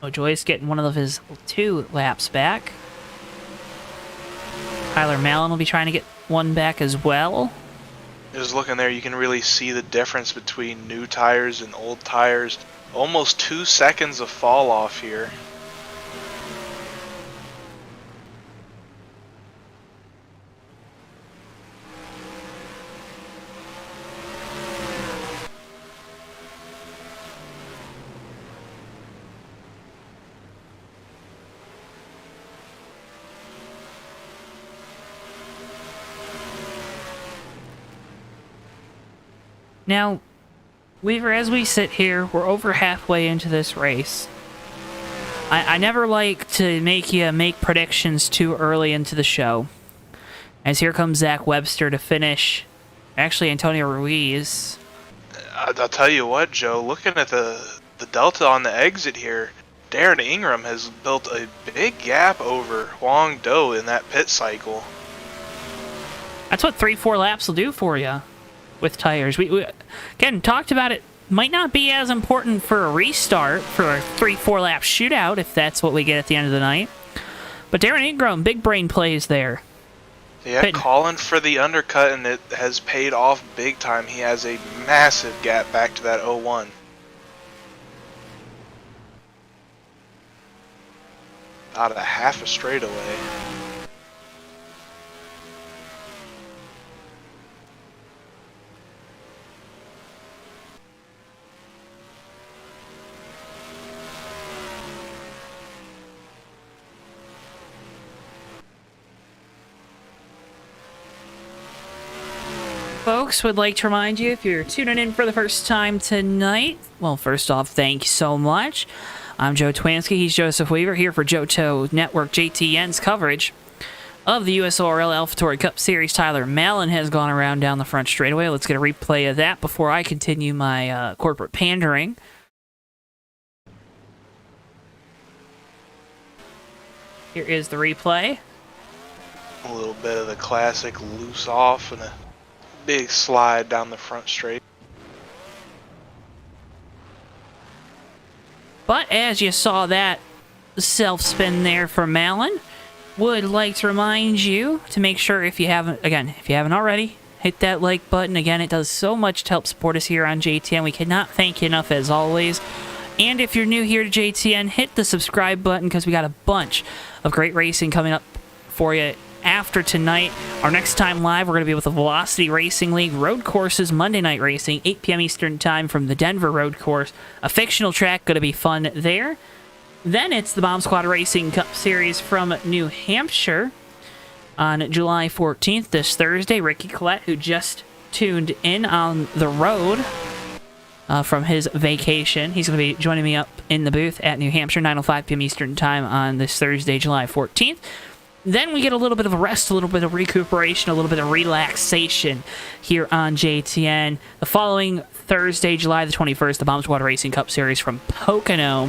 Oh, Joyce getting one of his 2 laps back. Tyler Mallon will be trying to get one back as well. Just looking there, you can really see the difference between new tires and old tires. Almost 2 seconds of fall off here. Now, Weaver, as we sit here, we're over halfway into this race. I never like to make you make predictions too early into the show. As here comes Zach Webster to finish Actually, Antonio Ruiz. I'll tell you what, Joe, looking at the delta on the exit here, Darren Ingram has built a big gap over Huang Do in that pit cycle. That's what 3-4 laps will do for you with tires. We again talked about it. Might not be as important for a restart, for a 3-4 lap shootout, if that's what we get at the end of the night. But Darren Ingram, big brain plays there. Yeah, calling for the undercut, and it has paid off big time. He has a massive gap back to that 01. Out of half a straightaway. Folks, would like to remind you, if you're tuning in for the first time tonight, well, first off, thank you so much. I'm Joe Twansky. He's Joseph Weaver here for JoeTowNetwork JTN's coverage of the USORL Tauri Cup Series. Tyler Mallon has gone around down the front straightaway. Let's get a replay of that before I continue my corporate pandering. Here is the replay. A little bit of the classic loose off and a big slide down the front straight. But as you saw that self-spin there from Mallon, would like to remind you to make sure, if you haven't already, hit that like button. Again, it does so much to help support us here on JTN. We cannot thank you enough, as always. And if you're new here to JTN, hit the subscribe button, because we got a bunch of great racing coming up for you after tonight. Our next time live, we're going to be with the Velocity Racing League Road Courses Monday Night Racing, 8 p.m. Eastern Time from the Denver Road Course. A fictional track, going to be fun there. Then it's the Bomb Squad Racing Cup Series from New Hampshire on July 14th, this Thursday. Ricky Collette, who just tuned in on the road from his vacation, he's going to be joining me up in the booth at New Hampshire, 9:05 p.m. Eastern Time on this Thursday, July 14th. Then we get a little bit of a rest, a little bit of recuperation, a little bit of relaxation here on JTN. The following Thursday, July the 21st, the Bomb Squad Racing Cup Series from Pocono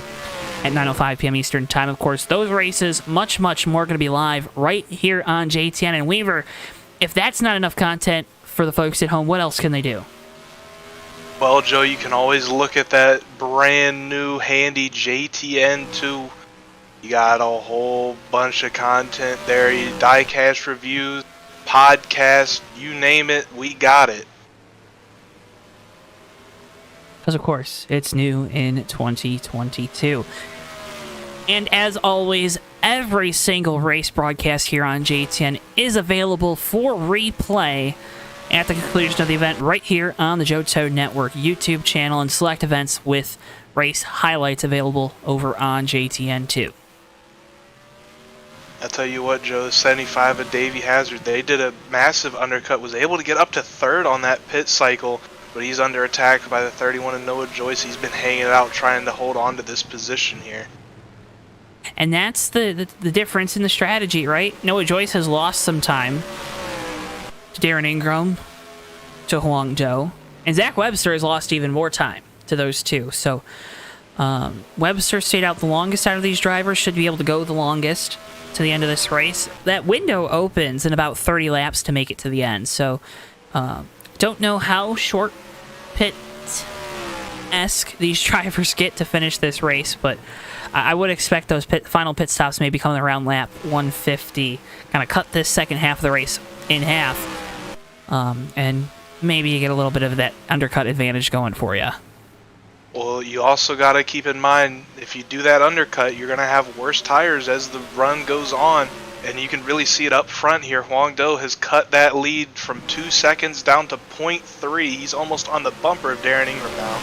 at 9:05 p.m. Eastern Time. Of course, those races, much, much more going to be live right here on JTN. And Weaver, if that's not enough content for the folks at home, what else can they do? Well, Joe, you can always look at that brand new handy JTN 2. You got a whole bunch of content there. Diecast reviews, podcasts, you name it, we got it. Because, of course, it's new in 2022. And as always, every single race broadcast here on JTN is available for replay at the conclusion of the event right here on the JoeTowNetwork YouTube channel, and select events with race highlights available over on JTN 2. I'll tell you what, Joe, 75 of Davey Hazard, they did a massive undercut, was able to get up to third on that pit cycle, but he's under attack by the 31 of Noah Joyce. He's been hanging it out, trying to hold on to this position here. And that's the difference in the strategy, right? Noah Joyce has lost some time to Darren Ingram, to Huang Do, and Zach Webster has lost even more time to those two. So Webster stayed out the longest out of these drivers, should be able to go the longest to the end of this race. That window opens in about 30 laps to make it to the end. So don't know how short pit-esque these drivers get to finish this race, but I would expect those final pit stops maybe coming around lap 150, kind of cut this second half of the race in half, and maybe you get a little bit of that undercut advantage going for you. Well, you also got to keep in mind, if you do that undercut, you're going to have worse tires as the run goes on, and you can really see it up front here. Huang Do has cut that lead from 2 seconds down to 0.3. He's almost on the bumper of Darren Ingram now.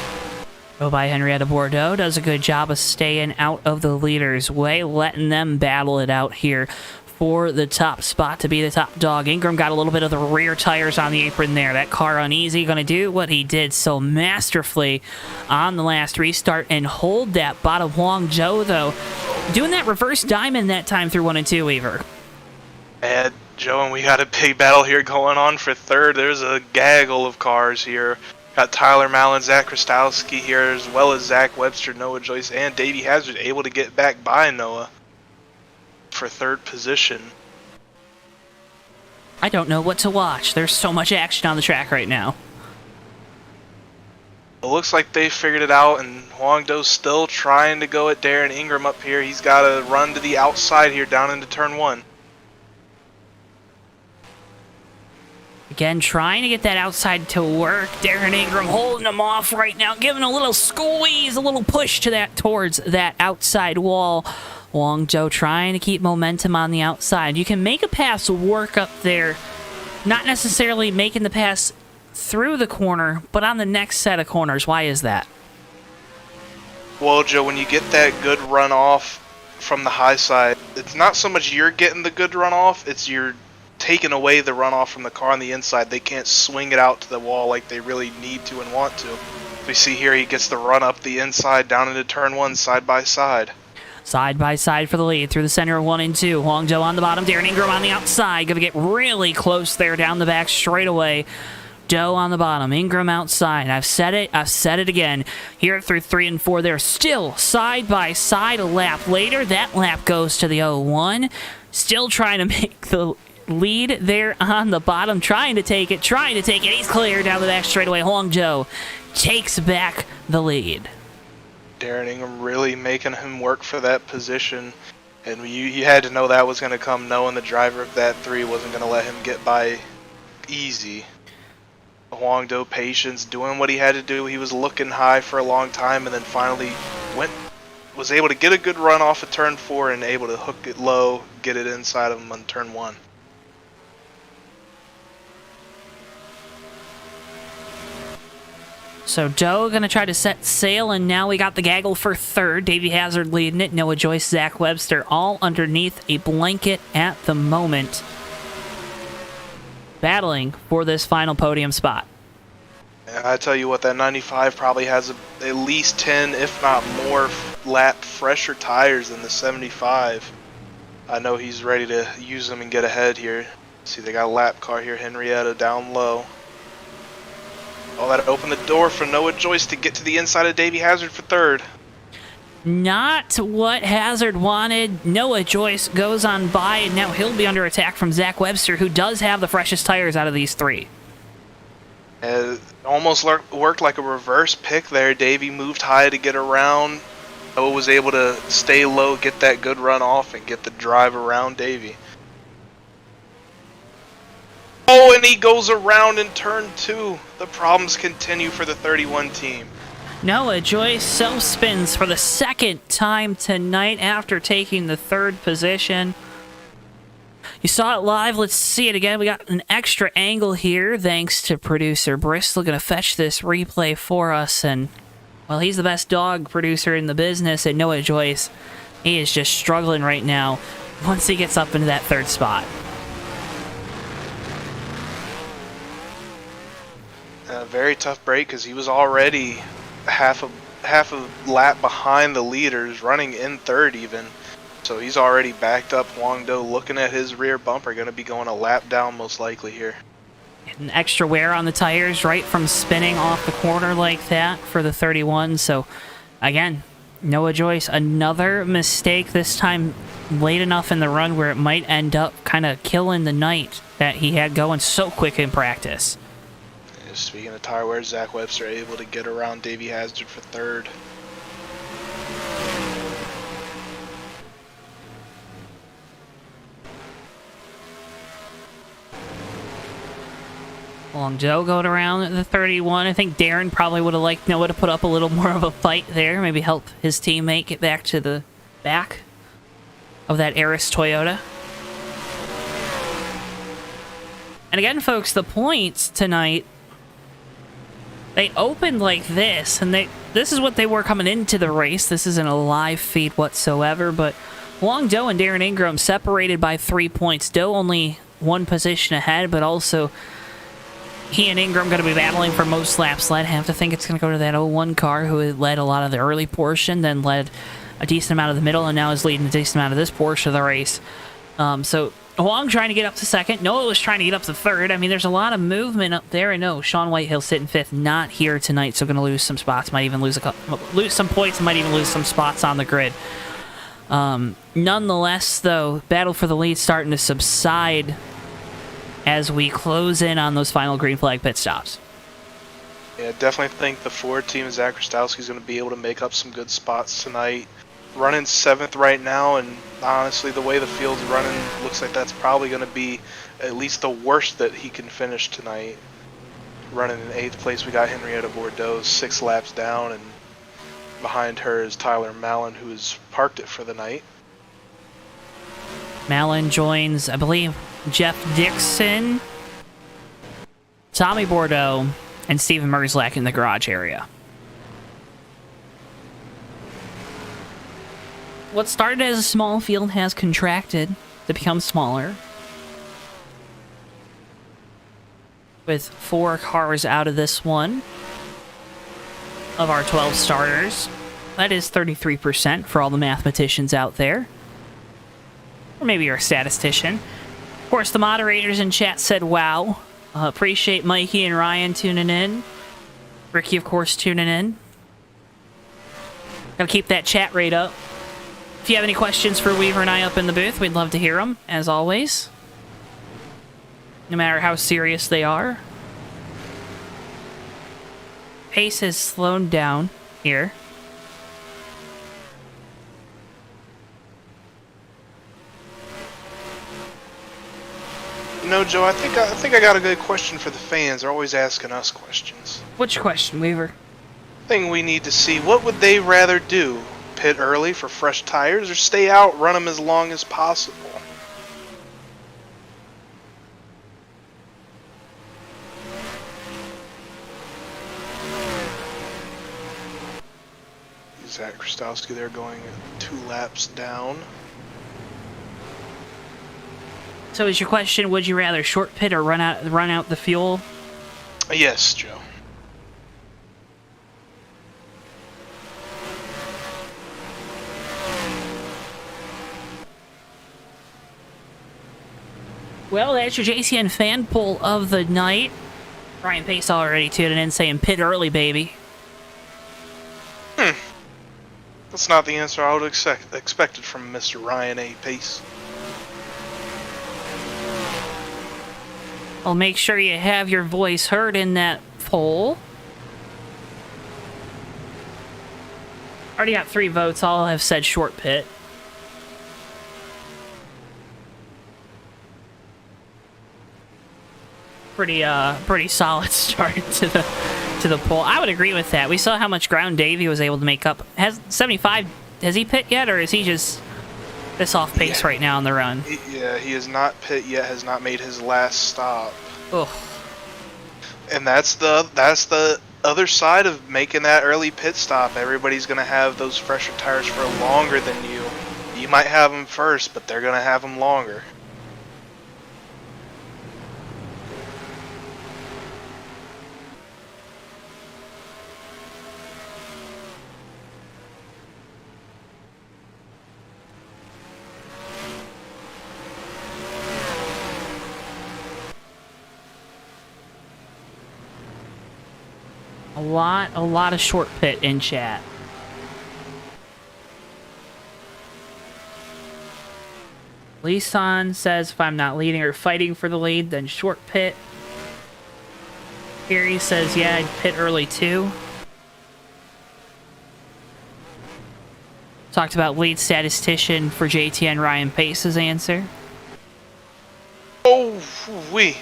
Go by Henrietta Bordeaux, does a good job of staying out of the leaders' way, letting them battle it out here for the top spot to be the top dog. Ingram got a little bit of the rear tires on the apron there. That car uneasy, going to do what he did so masterfully on the last restart and hold that bottom. Huang Do, though, doing that reverse diamond that time through 1 and 2, Weaver. And Joe, and we got a big battle here going on for third. There's a gaggle of cars here. Got Tyler Mallon, Zach Krastowski here, as well as Zach Webster, Noah Joyce, and Davey Hazard able to get back by Noah for third position. I don't know what to watch. There's so much action on the track right now. It looks like they figured it out, and Huang Do's still trying to go at Darren Ingram up here. He's got to run to the outside here down into turn 1. Again, trying to get that outside to work. Darren Ingram holding him off right now, giving a little squeeze, a little push to that towards that outside wall. Huang Do trying to keep momentum on the outside. You can make a pass work up there, not necessarily making the pass through the corner, but on the next set of corners. Why is that? Well, Joe, when you get that good runoff from the high side, it's not so much you're getting the good runoff, it's you're taking away the runoff from the car on the inside. They can't swing it out to the wall like they really need to and want to. We see here he gets the run up the inside down into turn 1 side by side. Side by side for the lead through the center of 1 and 2. Huang Do on the bottom, Darren Ingram on the outside. Going to get really close there down the back straightaway. Doe on the bottom, Ingram outside. I've said it again. Here through 3 and 4, they're still side by side. A lap later, that lap goes to the 0-1. Still trying to make the lead there on the bottom, trying to take it. He's clear down the back straightaway. Huang Do takes back the lead. Darren Ingram really making him work for that position, and you had to know that was going to come, knowing the driver of that 3 wasn't going to let him get by easy. Huang Do patience, doing what he had to do. He was looking high for a long time, and then finally was able to get a good run off of turn 4 and able to hook it low, get it inside of him on turn 1. So Doe going to try to set sail, and now we got the gaggle for third. Davey Hazard leading it. Noah Joyce, Zach Webster all underneath a blanket at the moment, battling for this final podium spot. I tell you what, that 95 probably has at least 10, if not more, lap fresher tires than the 75. I know he's ready to use them and get ahead here. See, they got a lap car here, Henrietta down low. Oh, that opened the door for Noah Joyce to get to the inside of Davey Hazard for third. Not what Hazard wanted. Noah Joyce goes on by, and now he'll be under attack from Zach Webster, who does have the freshest tires out of these 3. Almost worked like a reverse pick there. Davey moved high to get around. Noah was able to stay low, get that good run off, and get the drive around Davey. Oh, and he goes around in turn 2. The problems continue for the 31 team. Noah Joyce self-spins for the second time tonight after taking the 3rd position. You saw it live. Let's see it again. We got an extra angle here thanks to producer Bristol. Going to fetch this replay for us. And, well, he's the best dog producer in the business. And Noah Joyce, he is just struggling right now once he gets up into that 3rd spot. A very tough break because he was already half a lap behind the leaders, running in 3rd even. So he's already backed up. Huang Do looking at his rear bumper, going to be going a lap down most likely here. An extra wear on the tires right from spinning off the corner like that for the 31. So again, Noah Joyce, another mistake, this time late enough in the run where it might end up kind of killing the night that he had going so quick in practice. Speaking of tire wear, Zach Webster able to get around Davey Hazard for 3rd. Huang Do going around the 31. I think Darren probably would have liked Noah to put up a little more of a fight there. Maybe help his teammate get back to the back of that Aris Toyota. And again, folks, the points tonight, they opened like this, and this is what they were coming into the race. This isn't a live feed whatsoever, but Huang Do and Darren Ingram separated by 3 points. Do only 1 position ahead, but also he and Ingram going to be battling for most laps led. I have to think it's going to go to that 0-1 car who had led a lot of the early portion, then led a decent amount of the middle, and now is leading a decent amount of this portion of the race. So Huang trying to get up to second. Noah was trying to get up to third. I mean, there's a lot of movement up there. I know Sean Whitehill sitting fifth, not here tonight, so going to lose some spots. Might even lose lose some points. Might even lose some spots on the grid. Nonetheless, though, battle for the lead starting to subside as we close in on those final green flag pit stops. Yeah, definitely think the Ford team, Zach Rostowski, is going to be able to make up some good spots tonight. Running 7th right now, and honestly, the way the field's running, looks like that's probably going to be at least the worst that he can finish tonight. Running in 8th place, we got Henrietta Bordeaux 6 laps down, and behind her is Tyler Mallon, who has parked it for the night. Mallon joins, I believe, Jeff Dixon, Tommy Bordeaux, and Steven Merzlak in the garage area. What started as a small field has contracted to become smaller, with 4 cars out of this one of our 12 starters. That is 33% for all the mathematicians out there. Or maybe you're a statistician. Of course, the moderators in chat said wow. Appreciate Mikey and Ryan tuning in. Ricky, of course, tuning in. Gotta keep that chat rate up. If you have any questions for Weaver and I up in the booth, we'd love to hear them, as always. No matter how serious they are. Pace has slowed down here. You know, Joe, I think I got a good question for the fans. They're always asking us questions. What's your question, Weaver? Thing we need to see, what would they rather do? Pit early for fresh tires, or stay out, run them as long as possible? Zach Krastowski there going 2 laps down. So is your question, would you rather short pit or run out the fuel? Yes, Joe. Well, that's your JCN fan poll of the night. Ryan Pace already tuning in saying pit early, baby. That's not the answer I would expected from Mr. Ryan A. Pace. Well, make sure you have your voice heard in that poll. Already got 3 votes. All have said short pit. Pretty solid start to the poll. I would agree with that. We saw how much ground Davey was able to make up. Has 75? Has he pit yet, or is he just this off pace right now on the run? He has not pit yet. Has not made his last stop. Ugh. And that's the other side of making that early pit stop. Everybody's gonna have those fresher tires for longer than you. You might have them first, but they're gonna have them longer. A lot of short pit in chat. Lisan says if I'm not leading or fighting for the lead, then short pit. Gary says, yeah, I'd pit early too. Talked about lead statistician for JTN Ryan Pace's answer. Oh, wee.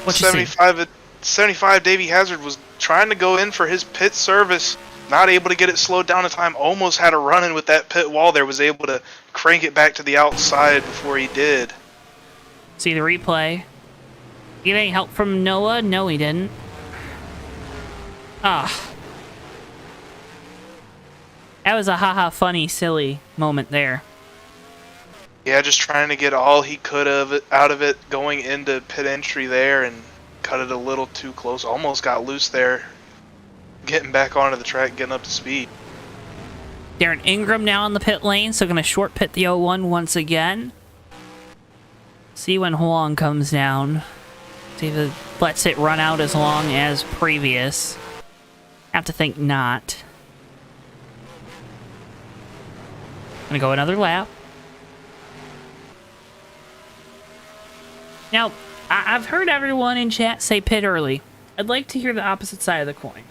What you say? 75 Davey Hazard was trying to go in for his pit service, not able to get it slowed down in time, almost had a run-in with that pit wall there, was able to crank it back to the outside before he did. See the replay. Get any help from Noah? No, he didn't. Ah. That was a haha funny, silly moment there. Yeah, just trying to get all he could out of it going into pit entry there, and cut it a little too close. Almost got loose there. Getting back onto the track, getting up to speed. Darren Ingram now on the pit lane, so going to short pit the 01 once again. See when Huang comes down. See if it lets it run out as long as previous. Have to think not. Gonna go another lap. Now, I've heard everyone in chat say pit early. I'd like to hear the opposite side of the coin.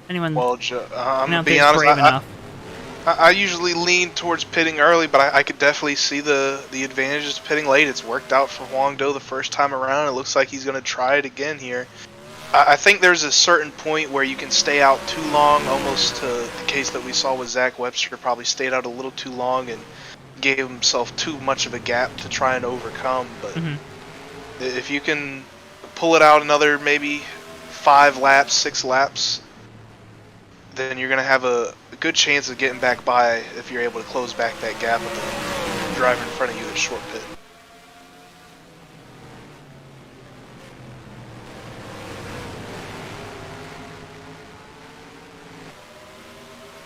Anyone? Well, Joe, I'm know gonna if be it's honest. brave enough. I usually lean towards pitting early, but I could definitely see the advantages of pitting late. It's worked out for Huang Do the first time around. It looks like he's going to try it again here. I think there's a certain point where you can stay out too long, almost to the case that we saw with Zach Webster. Probably stayed out a little too long and gave himself too much of a gap to try and overcome. But if you can pull it out another maybe 5 laps, 6 laps, then you're going to have a good chance of getting back by if you're able to close back that gap with the driver in front of you that's short pit.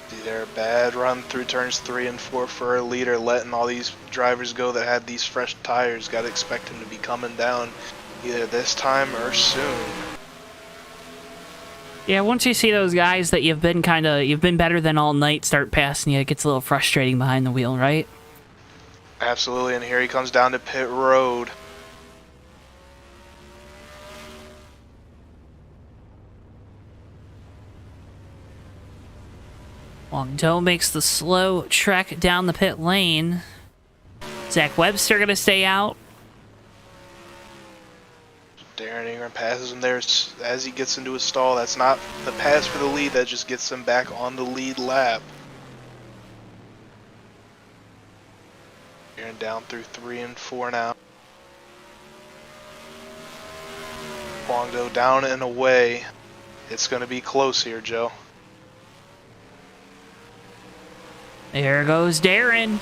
See there, bad run through turns 3 and 4 for a leader, letting all these drivers go that had these fresh tires. Got to expect him to be coming down either this time or soon. Yeah, once you see those guys that you've been better than all night start passing you, it gets a little frustrating behind the wheel, right? Absolutely, and here he comes down to pit road. Huang Do makes the slow trek down the pit lane. Zach Webster gonna stay out. Darren Ingram passes him there as he gets into a stall. That's not the pass for the lead, that just gets him back on the lead lap. Darren down through 3 and 4 now. Huang Do down and away. It's going to be close here, Joe. There goes Darren.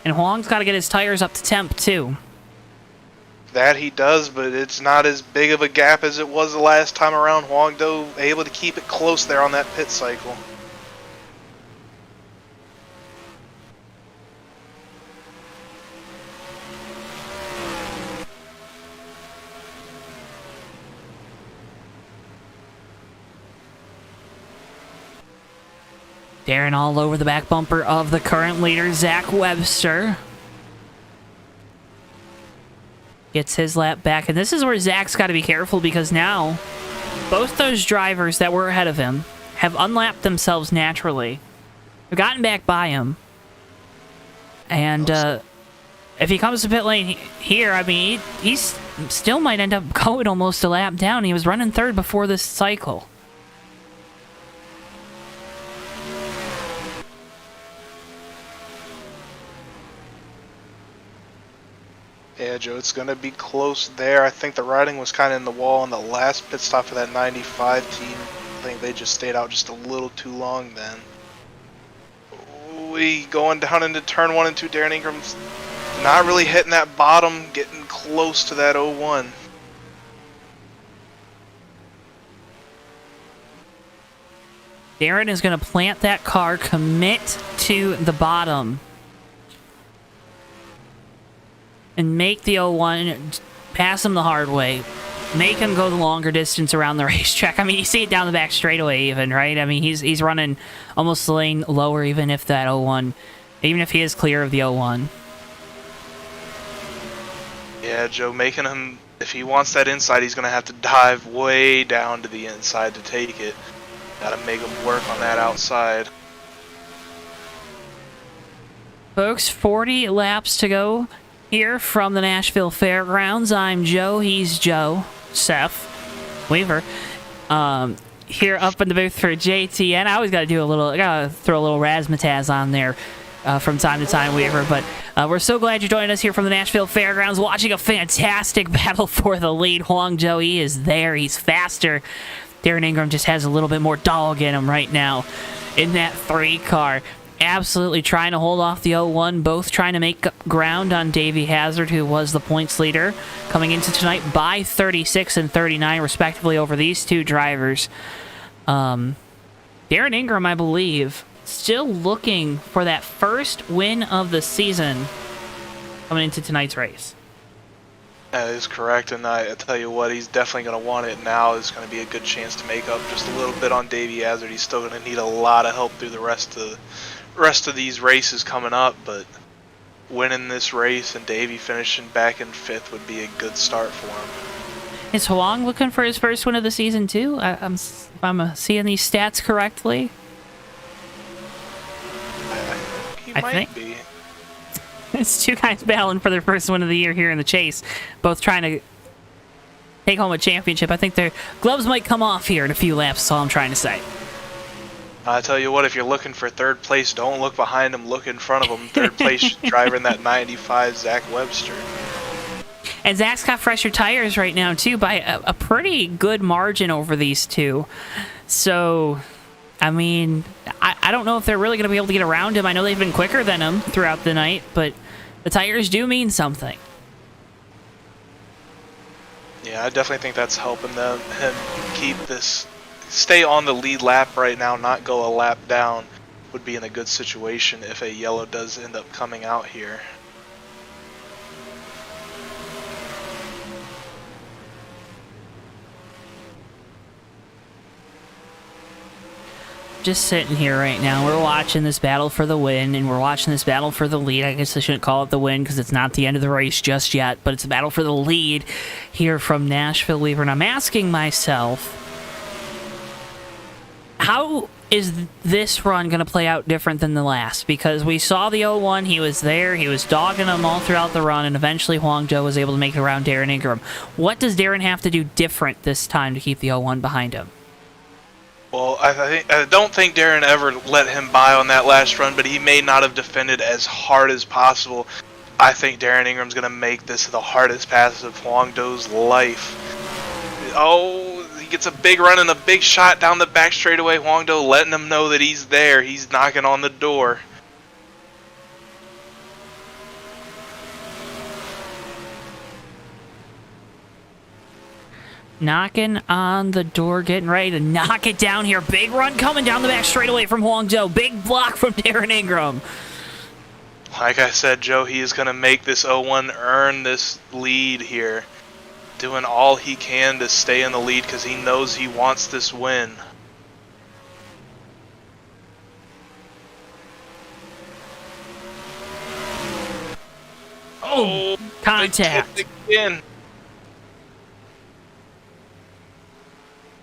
And Huang's got to get his tires up to temp, too. That he does, but it's not as big of a gap as it was the last time around. Huang Do able to keep it close there on that pit cycle. Darren all over the back bumper of the current leader, Zach Webster. Gets his lap back, and this is where Zach's got to be careful, because now both those drivers that were ahead of him have unlapped themselves naturally. They've gotten back by him. And if he comes to pit lane here, I mean, he still might end up going almost a lap down. He was running third before this cycle. Yeah, Joe, it's going to be close there. I think the riding was kind of in the wall on the last pit stop for that 95 team. I think they just stayed out just a little too long then. We going down into turn 1 and 2. Darren Ingram's not really hitting that bottom, getting close to that 01. Darren is going to plant that car, commit to the bottom, and make the 01 pass him the hard way. Make him go the longer distance around the racetrack. I mean, you see it down the back straightaway even, right? I mean, he's running almost the lane lower even if that 01, even if he is clear of the 01. Yeah, Joe, making him, if he wants that inside, he's going to have to dive way down to the inside to take it. Got to make him work on that outside. Folks, 40 laps to go here from the Nashville Fairgrounds. I'm Joe. He's Joe. Seth Weaver. Here up in the booth for JTN. I always got to throw a little razzmatazz on there from time to time, Weaver. But we're so glad you're joining us here from the Nashville Fairgrounds, watching a fantastic battle for the lead. Huang Do, he is there. He's faster. Darren Ingram just has a little bit more dog in him right now in that 3 car. Absolutely trying to hold off the 01, both trying to make ground on Davey Hazard, who was the points leader coming into tonight by 36 and 39 respectively over these two drivers. Darren Darren Ingram, I believe, still looking for that first win of the season coming into tonight's race. That is correct, and I tell you what, he's definitely going to want it now. It's going to be a good chance to make up just a little bit on Davey Hazard. He's still going to need a lot of help through the rest of these races coming up, but winning this race and Davey finishing back in 5th would be a good start for him. Is Huang looking for his first win of the season too? I'm seeing these stats correctly. He might be. It's two guys battling for their first win of the year here in the chase, both trying to take home a championship. I think their gloves might come off here in a few laps, that's all I'm trying to say. I tell you what, if you're looking for 3rd place, don't look behind him, look in front of him. 3rd place driver in that 95, Zach Webster. And Zach's got fresher tires right now, too, by a pretty good margin over these two. So, I mean, I don't know if they're really going to be able to get around him. I know they've been quicker than him throughout the night, but the tires do mean something. Yeah, I definitely think that's helping him keep this, stay on the lead lap right now, not go a lap down, would be in a good situation if a yellow does end up coming out here. Just sitting here right now, we're watching this battle for the win, and we're watching this battle for the lead. I guess I shouldn't call it the win because it's not the end of the race just yet, but it's a battle for the lead here from Nashville Weaver. And I'm asking myself, how is this run going to play out different than the last? Because we saw the 0-1, he was there, he was dogging them all throughout the run, and eventually Huang Zhou was able to make it around Darren Ingram. What does Darren have to do different this time to keep the 0-1 behind him? Well, I don't think Darren ever let him by on that last run, but he may not have defended as hard as possible. I think Darren Ingram's going to make this the hardest pass of Huang Zhou's life. Oh, he gets a big run and a big shot down the back straightaway. Huang Zhou letting him know that he's there. He's knocking on the door. Knocking on the door, getting ready to knock it down here. Big run coming down the back straightaway from Huang Zhou. Big block from Darren Ingram. Like I said, Joe, he is going to make this 0-1 earn this lead here. Doing all he can to stay in the lead because he knows he wants this win. Oh, contact. Again.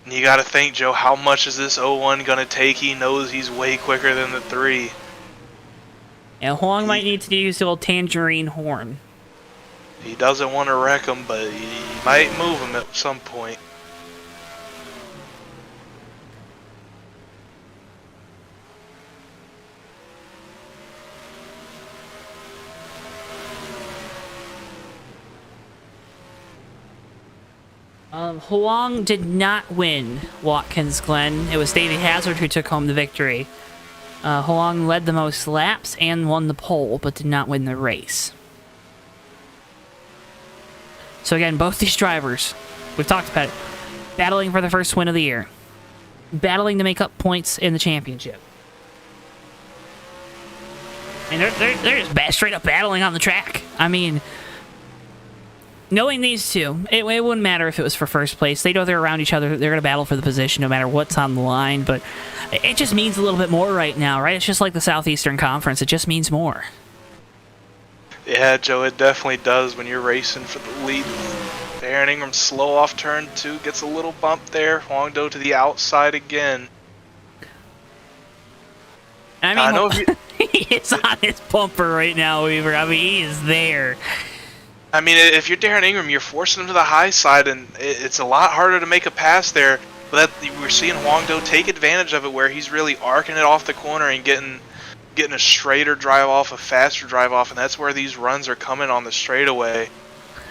And you got to think, Joe, how much is this 0-1 going to take? He knows he's way quicker than the 3. And Huang might need to use the old tangerine horn. He doesn't want to wreck him, but he might move him at some point. Huang did not win Watkins Glen. It was Davey Hazard who took home the victory. Huang led the most laps and won the pole, but did not win the race. So again, both these drivers, we've talked about it, battling for the first win of the year. Battling to make up points in the championship. And they're just straight up battling on the track. I mean, knowing these two, it wouldn't matter if it was for first place. They know they're around each other. They're going to battle for the position no matter what's on the line. But it just means a little bit more right now, right? It's just like the Southeastern Conference. It just means more. Yeah, Joe, it definitely does when you're racing for the lead. Darren Ingram slow off turn 2, gets a little bump there. Huang Zhou to the outside again. I mean, he is on his bumper right now, Weaver. I mean, he is there. I mean, if you're Darren Ingram, you're forcing him to the high side, and it's a lot harder to make a pass there. But we're seeing Huang Zhou take advantage of it, where he's really arcing it off the corner and getting a straighter drive off, a faster drive off, and that's where these runs are coming on the straightaway.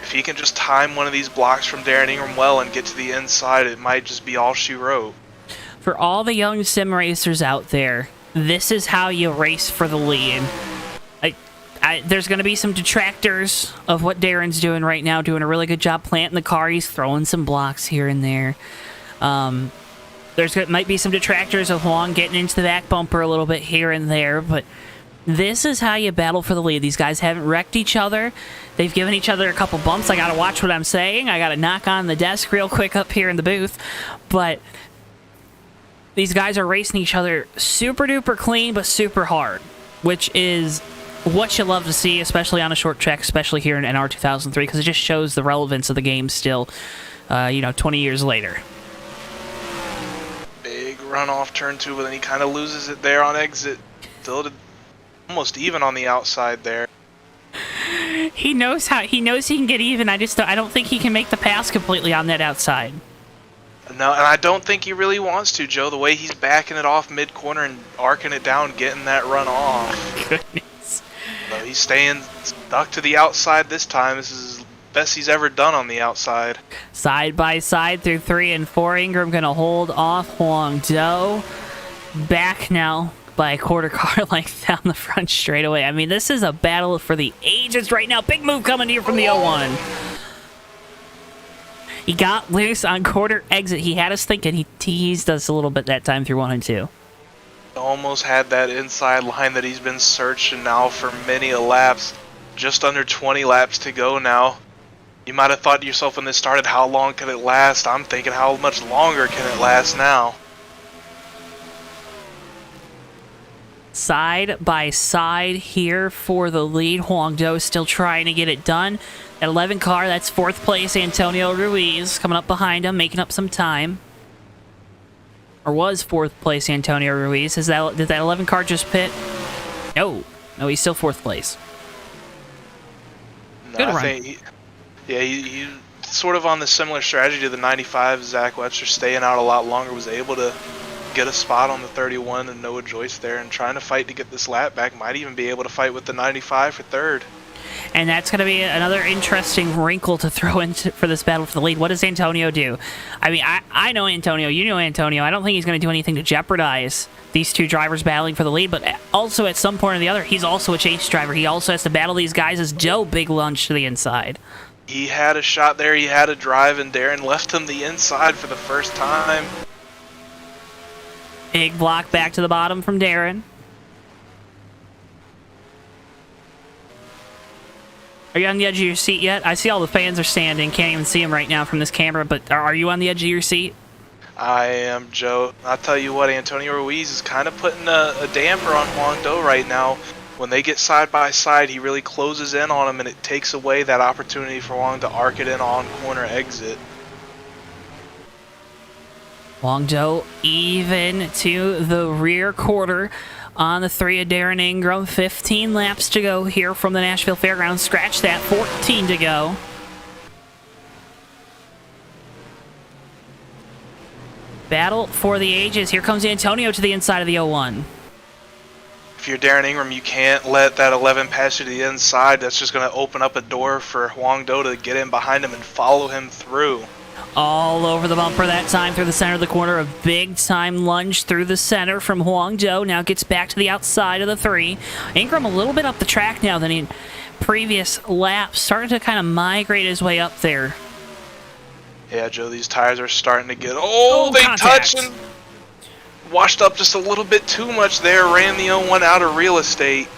If he can just time one of these blocks from Darren Ingram well and get to the inside, it might just be all she wrote. For all the young sim racers out there, this is how you race for the lead. There's going to be some detractors of what Darren's doing right now, doing a really good job planting the car. He's throwing some blocks here and there. might be some detractors of Huang getting into the back bumper a little bit here and there, but this is how you battle for the lead. These guys haven't wrecked each other. They've given each other a couple bumps. I gotta watch what I'm saying. I gotta knock on the desk real quick up here in the booth. But these guys are racing each other super duper clean, but super hard, which is what you love to see, especially on a short track, especially here in NR 2003, because it just shows the relevance of the game still, 20 years later. Big run off turn 2, but then he kind of loses it there on exit. Still almost even on the outside there. He knows he can get even. I don't think he can make the pass completely on that outside. No, and I don't think he really wants to, Joe. The way he's backing it off mid-corner and arcing it down, getting that run off. Goodness. So he's staying stuck to the outside this time. This is the best he's ever done on the outside. Side by side through 3 and 4. Ingram going to hold off Huang Do. Back now by a quarter car length down the front straightaway. I mean, this is a battle for the ages right now. Big move coming here from the 01. He got loose on quarter exit. He had us thinking. He teased us a little bit that time through 1 and 2. Almost had that inside line that he's been searching now for many a laps. Just under 20 laps to go now. You might have thought to yourself when this started, how long can it last? I'm thinking, how much longer can it last now? Side by side here for the lead. Huang Do still trying to get it done. At 11 car, that's 4th place. Antonio Ruiz coming up behind him, making up some time. Or was 4th place Antonio Ruiz. Did that 11 car just pit? No, he's still 4th place. No, Good I run. think he sort of on the similar strategy to the 95. Zach Webster staying out a lot longer, was able to get a spot on the 31 and Noah Joyce there, and trying to fight to get this lap back. Might even be able to fight with the 95 for 3rd. And that's going to be another interesting wrinkle to throw in for this battle for the lead. What does Antonio do? I mean, I know Antonio. You know Antonio. I don't think he's going to do anything to jeopardize these two drivers battling for the lead, but also at some point or the other, he's also a chase driver. He also has to battle these guys as Joe big lunge to the inside. He had a shot there. He had a drive, and Darren left him the inside for the first time. Big block back to the bottom from Darren. Are you on the edge of your seat yet? I see all the fans are standing. Can't even see them right now from this camera, but are you on the edge of your seat? I am, Joe. I'll tell you what, Antonio Ruiz is kind of putting a damper on Huang Do right now. When they get side by side, he really closes in on him, and it takes away that opportunity for Huang to arc it in on corner exit. Huang Do even to the rear quarter on the 3 of Darren Ingram. 15 laps to go here from the Nashville Fairgrounds. Scratch that, 14 to go. Battle for the ages. Here comes Antonio to the inside of the 01. If you're Darren Ingram, you can't let that 11 pass you to the inside. That's just going to open up a door for Huang Do to get in behind him and follow him through. All over the bumper that time through the center of the corner. A big-time lunge through the center from Huang Do. Now gets back to the outside of the 3. Ingram a little bit up the track now than in previous laps. Started to kind of migrate his way up there. Yeah, Joe, these tires are starting to get... Oh, they contact. touch and washed up just a little bit too much there. Ran the 01 out of real estate.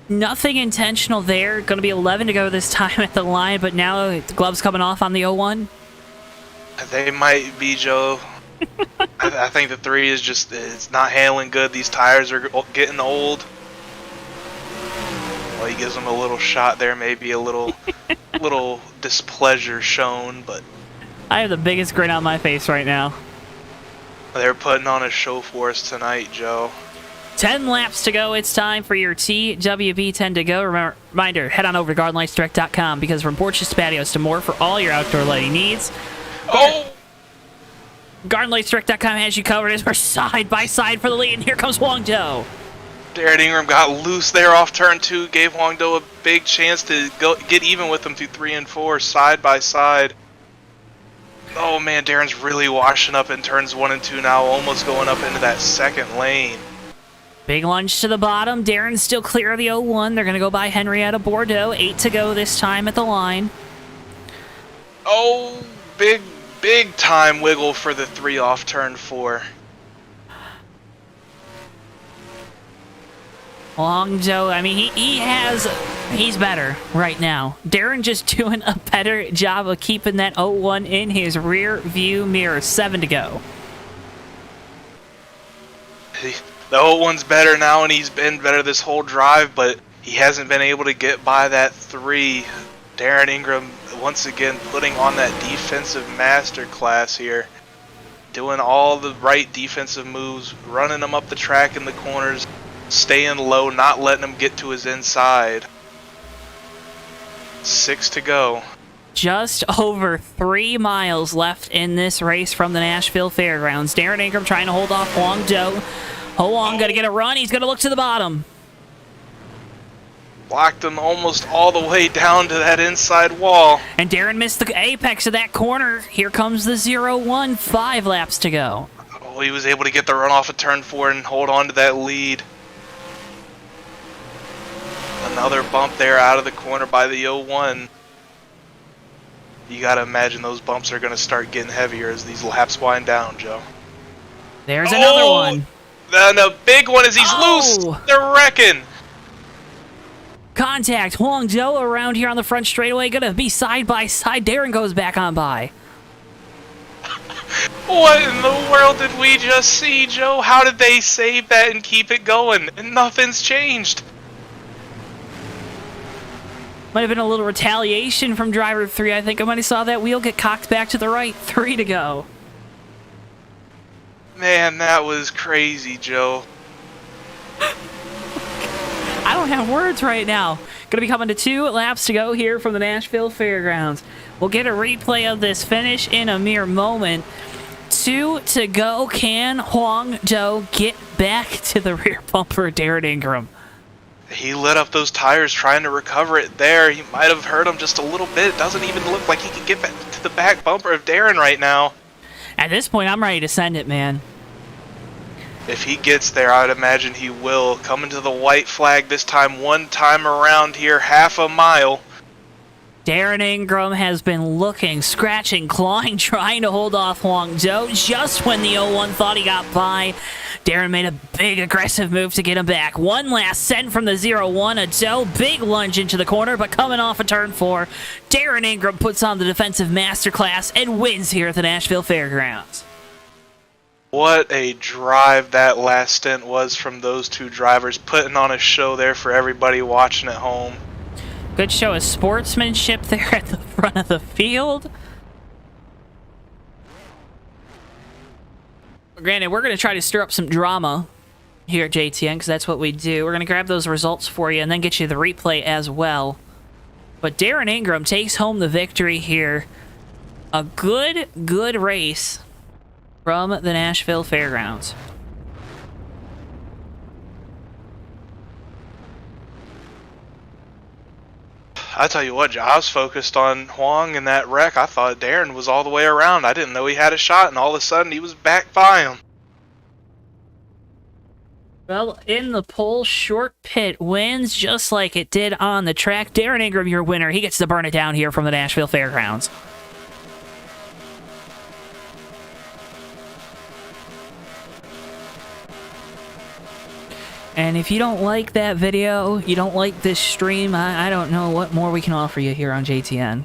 Nothing intentional there. Going to be 11 to go this time at the line, but now the glove's coming off on the 01. They might be, Joe. I think the 3 is just, it's not handling good. These tires are getting old. Well, he gives them a little shot there, maybe a little little displeasure shown, but I have the biggest grin on my face right now. they're putting on a show for us tonight, Joe. 10 laps to go. It's time for your TWB 10 to go. Reminder, head on over to GardenLightsDirect.com, because from porches to patios to more for all your outdoor lighting needs. Oh! GardenLightsDirect.com has you covered as we're side by side for the lead, and here comes Huang Do. Darren Ingram got loose there off turn 2, gave Huang Do a big chance to get even with him through 3 and 4, side by side. Oh man, Darren's really washing up in turns 1 and 2 now, almost going up into that second lane. Big lunge to the bottom. Darren's still clear of the 01. They're going to go by Henrietta Bordeaux. 8 to go this time at the line. Oh, big big time wiggle for the 3 off turn 4. Long Joe, I mean, he's better right now. Darren just doing a better job of keeping that 0-1 in his rear view mirror. 7 to go. The 0-1's better now, and he's been better this whole drive, but he hasn't been able to get by that 3. Darren Ingram, once again, putting on that defensive masterclass here. Doing all the right defensive moves, running them up the track in the corners, staying low, not letting him get to his inside. 6 to go. Just over 3 miles left in this race from the Nashville Fairgrounds. Darren Ingram trying to hold off Huang Zhou. Huang going to get a run. He's going to look to the bottom. Blocked him almost all the way down to that inside wall. And Darren missed the apex of that corner. Here comes the 0-1. 5 laps to go. Oh, he was able to get the run off of turn 4 and hold on to that lead. Another bump there out of the corner by the 0-1. You gotta imagine those bumps are gonna start getting heavier as these laps wind down, Joe. There's another one. And a big one as he's loose. They're wrecking. Contact. Huang Zhou around here on the front straightaway. Gonna be side by side. Darren goes back on by. What in the world did we just see, Joe? How did they save that and keep it going? And nothing's changed. Might have been a little retaliation from driver 3. I think I might have saw that wheel get cocked back to the right. 3 to go. Man, that was crazy, Joe. I don't have words right now. Going to be coming to 2 laps to go here from the Nashville Fairgrounds. We'll get a replay of this finish in a mere moment. 2 to go. Can Huang Zhou get back to the rear bumper of Darren Ingram? He lit up those tires trying to recover it there. He might have hurt him just a little bit. It doesn't even look like he can get back to the back bumper of Darren right now. At this point, I'm ready to send it, man. If he gets there, I would imagine he will. Coming to the white flag this time, one time around here, half a mile. Darren Ingram has been looking, scratching, clawing, trying to hold off Huang Zhou. Just when the 0-1 thought he got by, Darren made a big aggressive move to get him back. One last send from the 0-1. A Zhou big lunge into the corner, but coming off a turn 4, Darren Ingram puts on the defensive masterclass and wins here at the Nashville Fairgrounds. What a drive that last stint was from those 2 drivers, putting on a show there for everybody watching at home. Good show of sportsmanship there at the front of the field. Granted, we're going to try to stir up some drama here at JTN, because that's what we do. We're going to grab those results for you and then get you the replay as well. But Darren Ingram takes home the victory here. A good race from the Nashville Fairgrounds. I tell you what, Joe, I was focused on Huang and that wreck. I thought Darren was all the way around. I didn't know he had a shot, and all of a sudden he was back by him. Well, in the pole, short pit wins just like it did on the track. Darren Ingram, your winner. He gets to burn it down here from the Nashville Fairgrounds. And if you don't like that video, you don't like this stream, I don't know what more we can offer you here on JTN.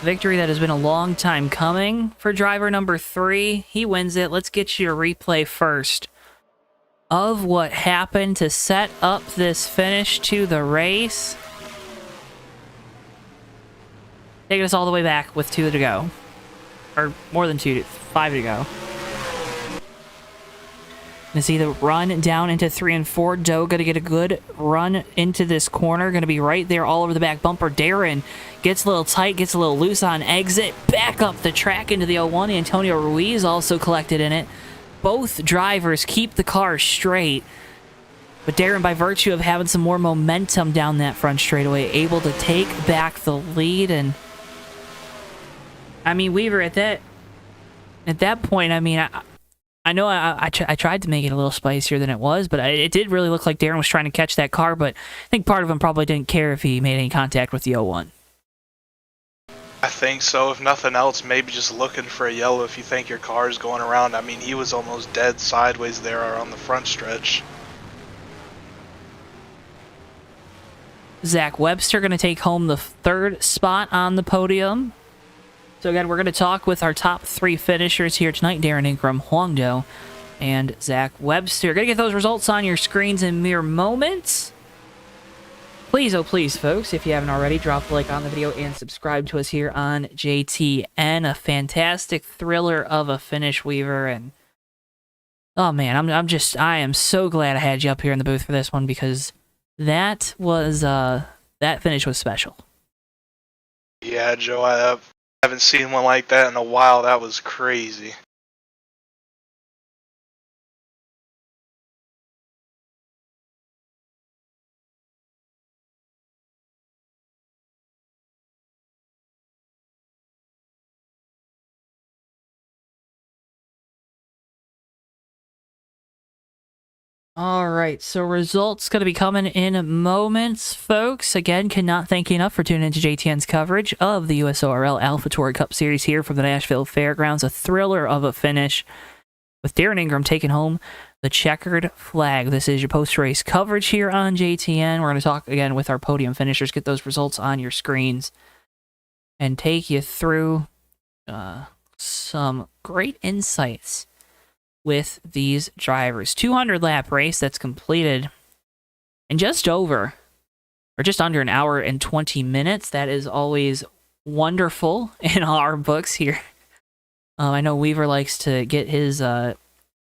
Victory that has been a long time coming for driver number 3. He wins it. Let's get you a replay first of what happened to set up this finish to the race. Taking us all the way back with 2 to go. Or more than 2, 5 to go. You see the run down into 3 and 4. Doe going to get a good run into this corner. Going to be right there all over the back bumper. Darren gets a little tight, gets a little loose on exit. Back up the track into the 0-1. Antonio Ruiz also collected in it. Both drivers keep the car straight. But Darren, by virtue of having some more momentum down that front straightaway, able to take back the lead. And I mean, Weaver, at that at that point, I mean, I know I tried to make it a little spicier than it was, but it did really look like Darren was trying to catch that car, but I think part of him probably didn't care if he made any contact with the 01. I think so. If nothing else, maybe just looking for a yellow if you think your car is going around. I mean, he was almost dead sideways there or on the front stretch. Zach Webster going to take home the 3rd spot on the podium. So again, we're going to talk with our top 3 finishers here tonight, Darren Ingram, Huang Do, and Zach Webster. Going to get those results on your screens in mere moments. Please, oh please, folks, if you haven't already, drop a like on the video and subscribe to us here on JTN. A fantastic thriller of a finish, Weaver, and oh man, I am so glad I had you up here in the booth for this one, because that finish was special. Yeah, Joe, I haven't seen one like that in a while. That was crazy. All right, so results going to be coming in moments, folks. Again, cannot thank you enough for tuning into JTN's coverage of the USORL AlphaTauri Cup Series here from the Nashville Fairgrounds. A thriller of a finish with Darren Ingram taking home the checkered flag. This is your post-race coverage here on JTN. We're going to talk again with our podium finishers, get those results on your screens, and take you through some great insights with these drivers. 200 lap race that's completed in just under an hour and 20 minutes. That is always wonderful in our books here. I know Weaver likes to get his 8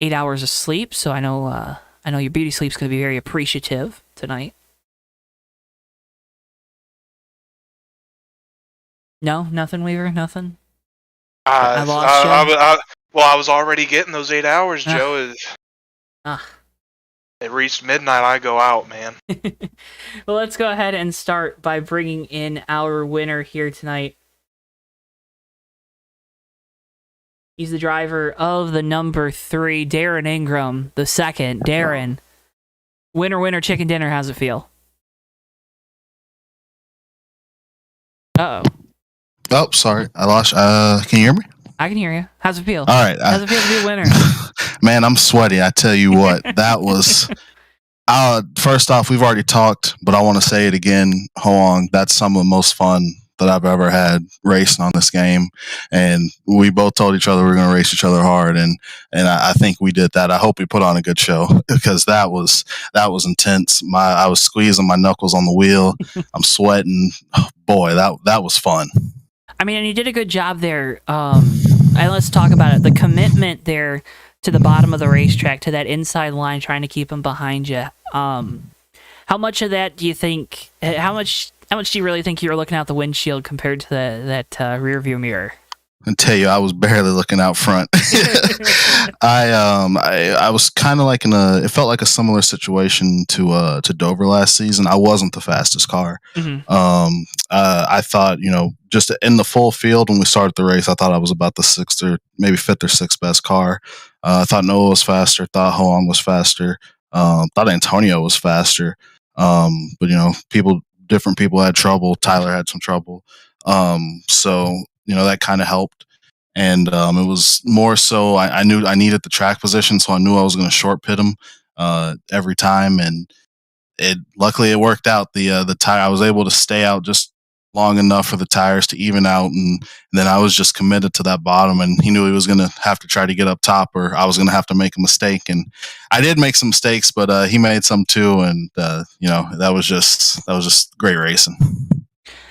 hours of sleep, so I know your beauty sleep's going to be very appreciative tonight. No, nothing, Weaver, nothing. I lost you. Well, I was already getting those 8 hours, Joe. It reached midnight, I go out, man. Well, let's go ahead and start by bringing in our winner here tonight. He's the driver of the number 3, Darren Ingram, the second. Darren, winner, chicken dinner, how's it feel? Uh-oh. Oh, sorry. I lost. Can you hear me? I can hear you. How's it feel? All right. How's it feel to be a winner? Man, I'm sweaty. I tell you what, that was... first off, we've already talked, but I want to say it again, Hoang. That's some of the most fun that I've ever had racing on this game. And we both told each other we were going to race each other hard. And I think we did that. I hope we put on a good show, because that was intense. I was squeezing my knuckles on the wheel. I'm sweating. Oh, boy, that was fun. I mean, and you did a good job there. And let's talk about it. The commitment there to the bottom of the racetrack, to that inside line, trying to keep them behind you. How much of that do you think? How much do you really think you were looking out the windshield compared to that rear view mirror? I tell you, I was barely looking out front. I was kind of like it felt like a similar situation to Dover last season. I wasn't the fastest car. Mm-hmm. I thought, just in the full field when we started the race, I thought I was about the 6th or maybe 5th or 6th best car. I thought Noah was faster, thought Hoang was faster, thought Antonio was faster. But different people had trouble. Tyler had some trouble. So that kind of helped. And it was more so I knew I needed the track position, so I knew I was going to short pit him every time. And luckily it worked out. The tire, I was able to stay out just long enough for the tires to even out, and then I was just committed to that bottom, and he knew he was going to have to try to get up top, or I was going to have to make a mistake. And I did make some mistakes, but he made some too, and that was just great racing. Well,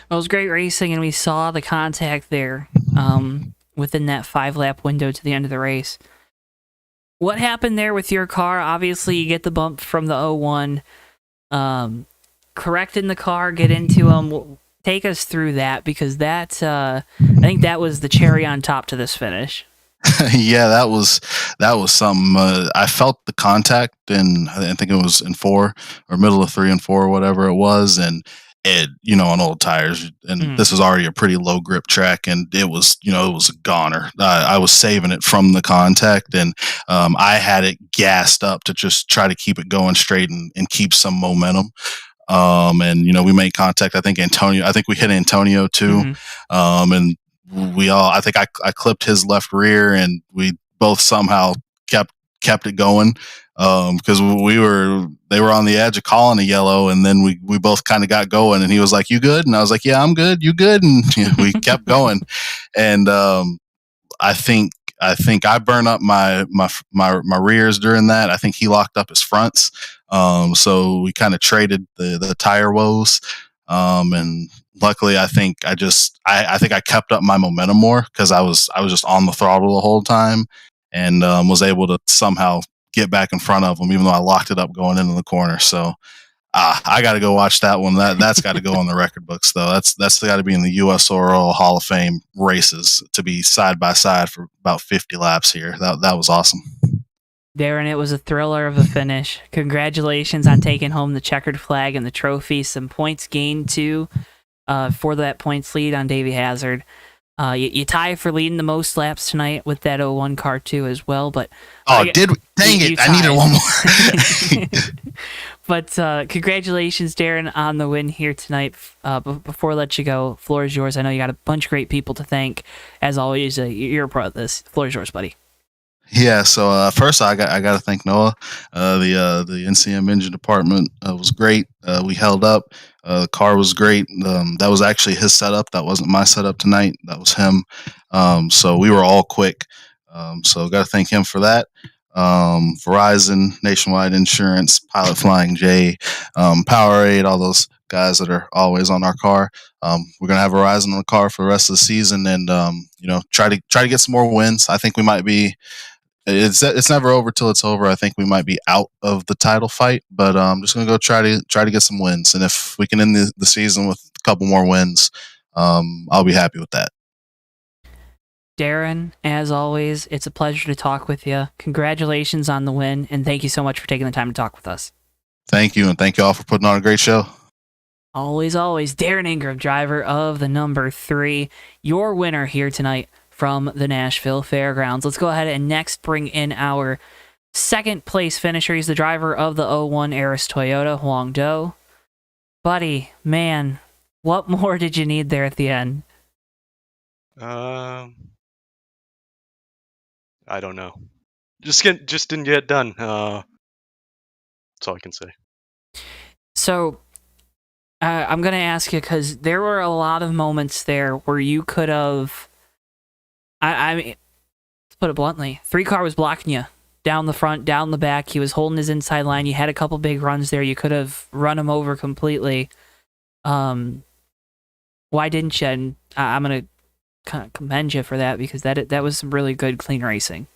it was great racing, and we saw the contact there within that 5-lap window to the end of the race. What happened there with your car? Obviously, you get the bump from the 01, correcting the car, get into them. Take us through that, because that I think that was the cherry on top to this finish. Yeah, that was something. I felt the contact, and I think it was in 4 or middle of 3 and 4 or whatever it was, and on old tires, and this is already a pretty low grip track, and it was a goner. I was saving it from the contact, and I had it gassed up to just try to keep it going straight and keep some momentum. And we made contact. I think we hit Antonio too. And I think I clipped his left rear, and we both somehow kept it going. Because they were on the edge of calling a yellow, and then we both kind of got going, and he was like, "You good?" And I was like, "Yeah, I'm good. You good?" And we kept going. And I think I burned up my rears during that. I think he locked up his fronts. So we kind of traded the tire woes. And luckily, I think I kept up my momentum more because I was just on the throttle the whole time, and was able to somehow get back in front of him, even though I locked it up going into the corner. So I got to go watch that one. That's got to go on the record books, though. That's got to be in the USORL Hall of Fame races to be side by side for about 50 laps here. That was awesome. Darren, it was a thriller of a finish. Congratulations on taking home the checkered flag and the trophy. Some points gained, too, for that points lead on Davey Hazard. You tie for leading the most laps tonight with that 01 car, too, as well. But dang it. I needed one more. But congratulations, Darren, on the win here tonight. Before I let you go, floor is yours. I know you got a bunch of great people to thank. As always, you're a pro at this. Floor is yours, buddy. Yeah, so first I got to thank Noah. The NCM engine department was great. We held up. The car was great. That was actually his setup. That wasn't my setup tonight. That was him. So we were all quick. So got to thank him for that. Verizon, Nationwide Insurance, Pilot Flying J, Powerade, all those guys that are always on our car. We're gonna have Verizon on the car for the rest of the season, and try to get some more wins. I think we might be. It's never over till it's over. I think we might be out of the title fight, but I'm just gonna go try to get some wins, and if we can end the season with a couple more wins, I'll be happy with that. Darren, as always, it's a pleasure to talk with you. Congratulations on the win, and thank you so much for taking the time to talk with us. Thank you, and thank you all for putting on a great show. Always, Darren Ingram, driver of the number 3, your winner here tonight from the Nashville Fairgrounds. Let's go ahead and next bring in our second place finisher. He's the driver of the 01 Aris Toyota, Huang Do. Buddy, man, what more did you need there at the end? I don't know. Just didn't get it done. That's all I can say. So, I'm going to ask you, because there were a lot of moments there where you could have... I mean, let's put it bluntly, 3-car was blocking you. Down the front, down the back. He was holding his inside line. You had a couple big runs there. You could have run him over completely. Why didn't you? And I'm going to kind of commend you for that, because that was some really good, clean racing.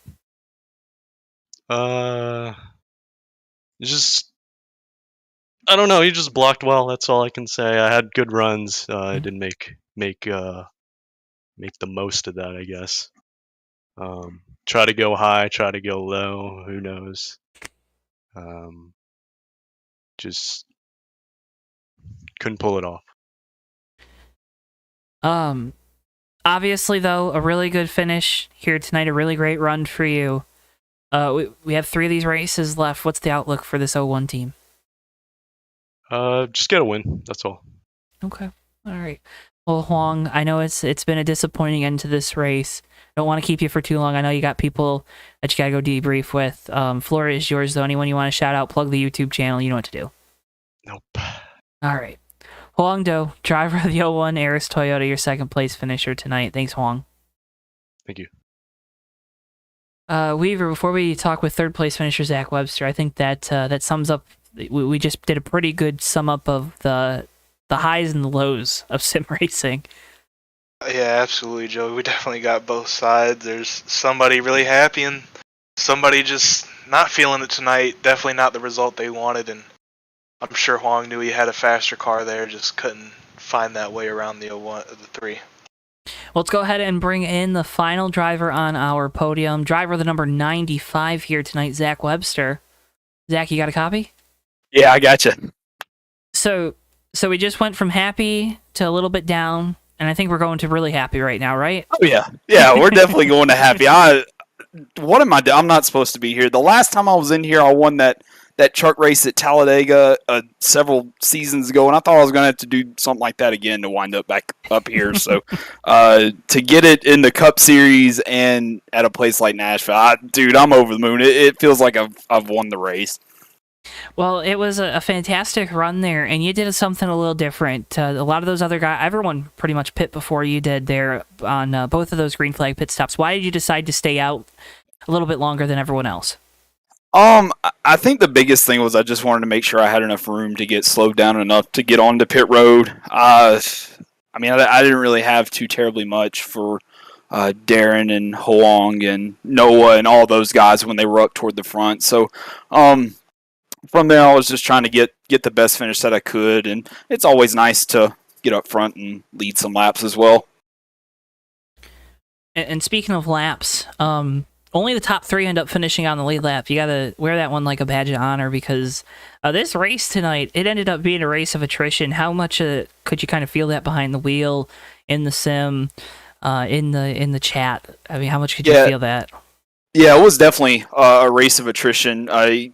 Just, I don't know. He just blocked well. That's all I can say. I had good runs. I didn't make the most of that, I guess. Try to go high, try to go low. Who knows? Just couldn't pull it off. Obviously, though, a really good finish here tonight. A really great run for you. We have 3 of these races left. What's the outlook for this 01 team? Just get a win. That's all. Okay. All right. Well, Huang, I know it's been a disappointing end to this race. Don't want to keep you for too long. I know you got people that you got to go debrief with. Floor is yours, though. Anyone you want to shout out, plug the YouTube channel, you know what to do. Nope. All right. Huang Do, driver of the 01 Aris Toyota, your second place finisher tonight. Thanks, Huang. Thank you. Weaver, before we talk with third place finisher Zach Webster, I think that sums up. We just did a pretty good sum up of the highs and the lows of sim racing. Yeah, absolutely, Joey. We definitely got both sides. There's somebody really happy and somebody just not feeling it tonight. Definitely not the result they wanted, and I'm sure Huang knew he had a faster car there, just couldn't find that way around the 3. Well, let's go ahead and bring in the final driver on our podium. Driver of the number 95 here tonight, Zach Webster. Zach, you got a copy? Yeah, I got you. So, So we just went from happy to a little bit down, and I think we're going to really happy right now, right? Oh yeah, we're definitely going to happy. What am I doing? I'm not supposed to be here. The last time I was in here, I won that truck race at Talladega several seasons ago, and I thought I was going to have to do something like that again to wind up back up here. So to get it in the Cup Series and at a place like Nashville, dude, I'm over the moon. It feels like I've won the race. Well, it was a fantastic run there, and you did something a little different. A lot of those other guys, everyone pretty much pit before you did there on both of those green flag pit stops. Why did you decide to stay out a little bit longer than everyone else? I think the biggest thing was I just wanted to make sure I had enough room to get slowed down enough to get onto pit road. I didn't really have too terribly much for Darren and Hoang and Noah and all those guys when they were up toward the front. So, from there, I was just trying to get the best finish that I could, and it's always nice to get up front and lead some laps as well. And speaking of laps, only the top 3 end up finishing on the lead lap. You got to wear that one like a badge of honor because this race tonight, it ended up being a race of attrition. How much could you kind of feel that behind the wheel, in the sim, in the chat? I mean, how much could you feel that? Yeah, it was definitely a race of attrition.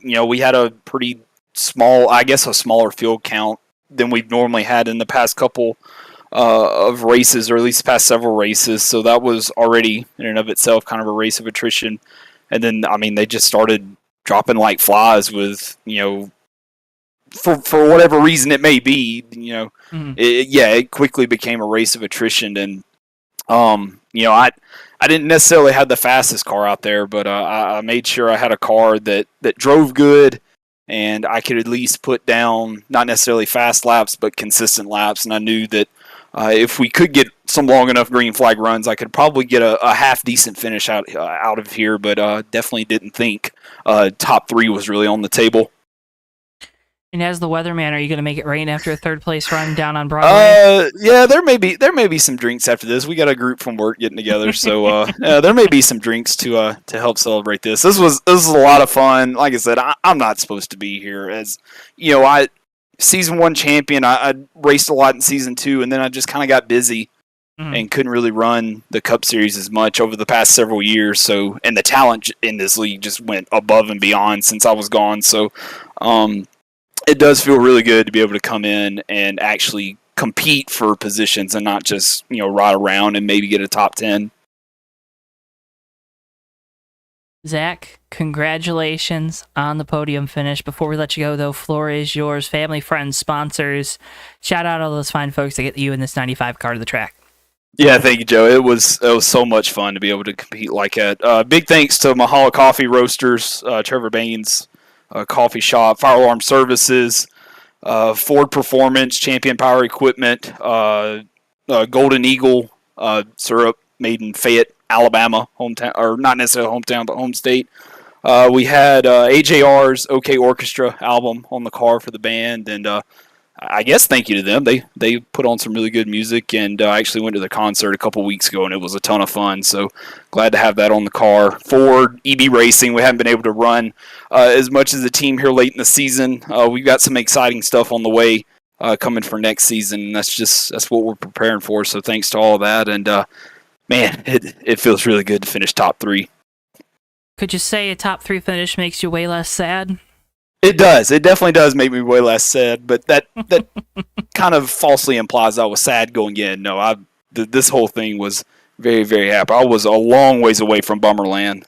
We had a pretty small, I guess a smaller field count than we've normally had in the past couple of races, or at least past several races. So that was already in and of itself kind of a race of attrition. And then, they just started dropping like flies with, for whatever reason it may be, it quickly became a race of attrition. And, I didn't necessarily have the fastest car out there, but I made sure I had a car that drove good, and I could at least put down not necessarily fast laps, but consistent laps. And I knew that if we could get some long enough green flag runs, I could probably get a half decent finish out of here. But definitely didn't think top 3 was really on the table. And as the weatherman, are you going to make it rain after a third place run down on Broadway? Yeah, there may be some drinks after this. We got a group from work getting together, so there may be some drinks to help celebrate this. This was a lot of fun. Like I said, I'm not supposed to be here. As season 1 champion. I raced a lot in season 2, and then I just kind of got busy and couldn't really run the Cup Series as much over the past several years. So, and the talent in this league just went above and beyond since I was gone. So, it does feel really good to be able to come in and actually compete for positions and not just, ride around and maybe get a top 10. Zach, congratulations on the podium finish. Before we let you go, though, floor is yours. Family, friends, sponsors. Shout out all those fine folks that get you in this 95 car to the track. Yeah, thank you, Joe. It was so much fun to be able to compete like that. Big thanks to Mahalo Coffee Roasters, Trevor Baines, Coffee Shop, Fire Alarm Services, Ford Performance, Champion Power Equipment, Golden Eagle syrup made in Fayette, Alabama, hometown, or not necessarily hometown, but home state. We had AJR's OK Orchestra album on the car for the band, and I guess thank you to them. They put on some really good music, and I actually went to the concert a couple weeks ago, and it was a ton of fun. So glad to have that on the car. Ford EB Racing, we haven't been able to run as much as a team here late in the season. We've got some exciting stuff on the way coming for next season, and that's what we're preparing for. So thanks to all of that, and man, it feels really good to finish top 3. Could you say a top 3 finish makes you way less sad? It does. It definitely does make me way less sad, but that kind of falsely implies I was sad going in. No, this whole thing was very, very happy. I was a long ways away from Bummerland.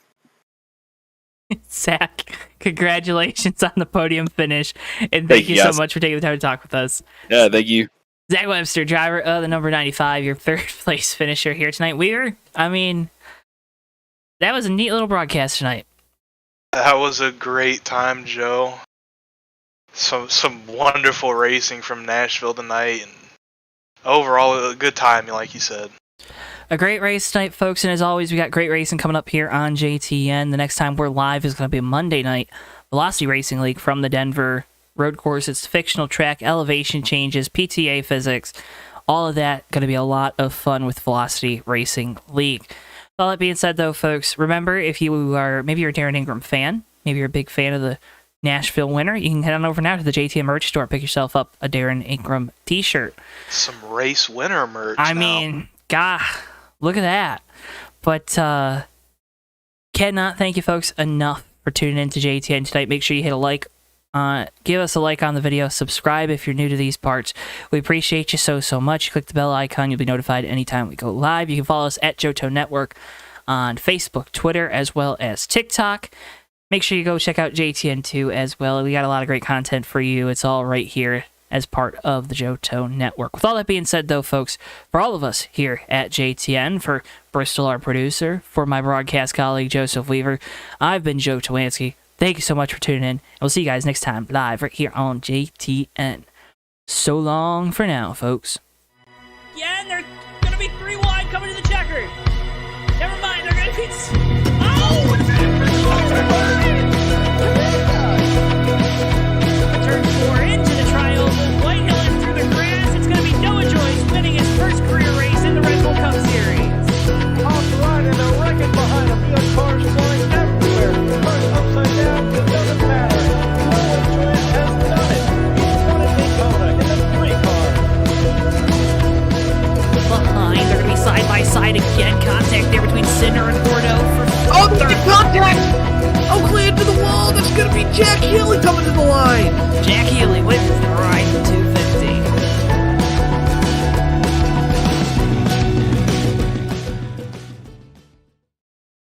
Zach, congratulations on the podium finish, and thank you so much for taking the time to talk with us. Yeah, thank you. Zach Webster, driver of the number 95, your third place finisher here tonight. That was a neat little broadcast tonight. That was a great time, Joe. Some wonderful racing from Nashville tonight, and overall a good time, like you said. A great race tonight, folks, and as always, we got great racing coming up here on JTN. The next time we're live is going to be Monday night. Velocity Racing League from the Denver road course. It's fictional track, elevation changes, PTA physics, all of that going to be a lot of fun with Velocity Racing League. All that being said, though, folks, remember, if you are, maybe you're a Darren Ingram fan, maybe you're a big fan of the Nashville winner, you can head on over now to the JTN merch store, pick yourself up a Darren Ingram t-shirt. Some race winner merch. I mean, God, look at that. But cannot thank you folks enough for tuning in to JTN tonight. Make sure you hit a like. Give us a like on the video. Subscribe if you're new to these parts. We appreciate you so much. Click the bell icon. You'll be notified anytime we go live. You can follow us at JoeTowNetwork on Facebook, Twitter, as well as TikTok. Make sure you go check out JTN 2 as well. We got a lot of great content for you. It's all right here as part of the JoeTow Network. With all that being said, though, folks, for all of us here at JTN, for Bristol, our producer, for my broadcast colleague, Joseph Weaver, I've been Joe Towansky. Thank you so much for tuning in, and we'll see you guys next time live right here on JTN. So long for now, folks. Yeah, and they're going to be 3 wide coming to the checker. Never mind, they're going to be... Oh!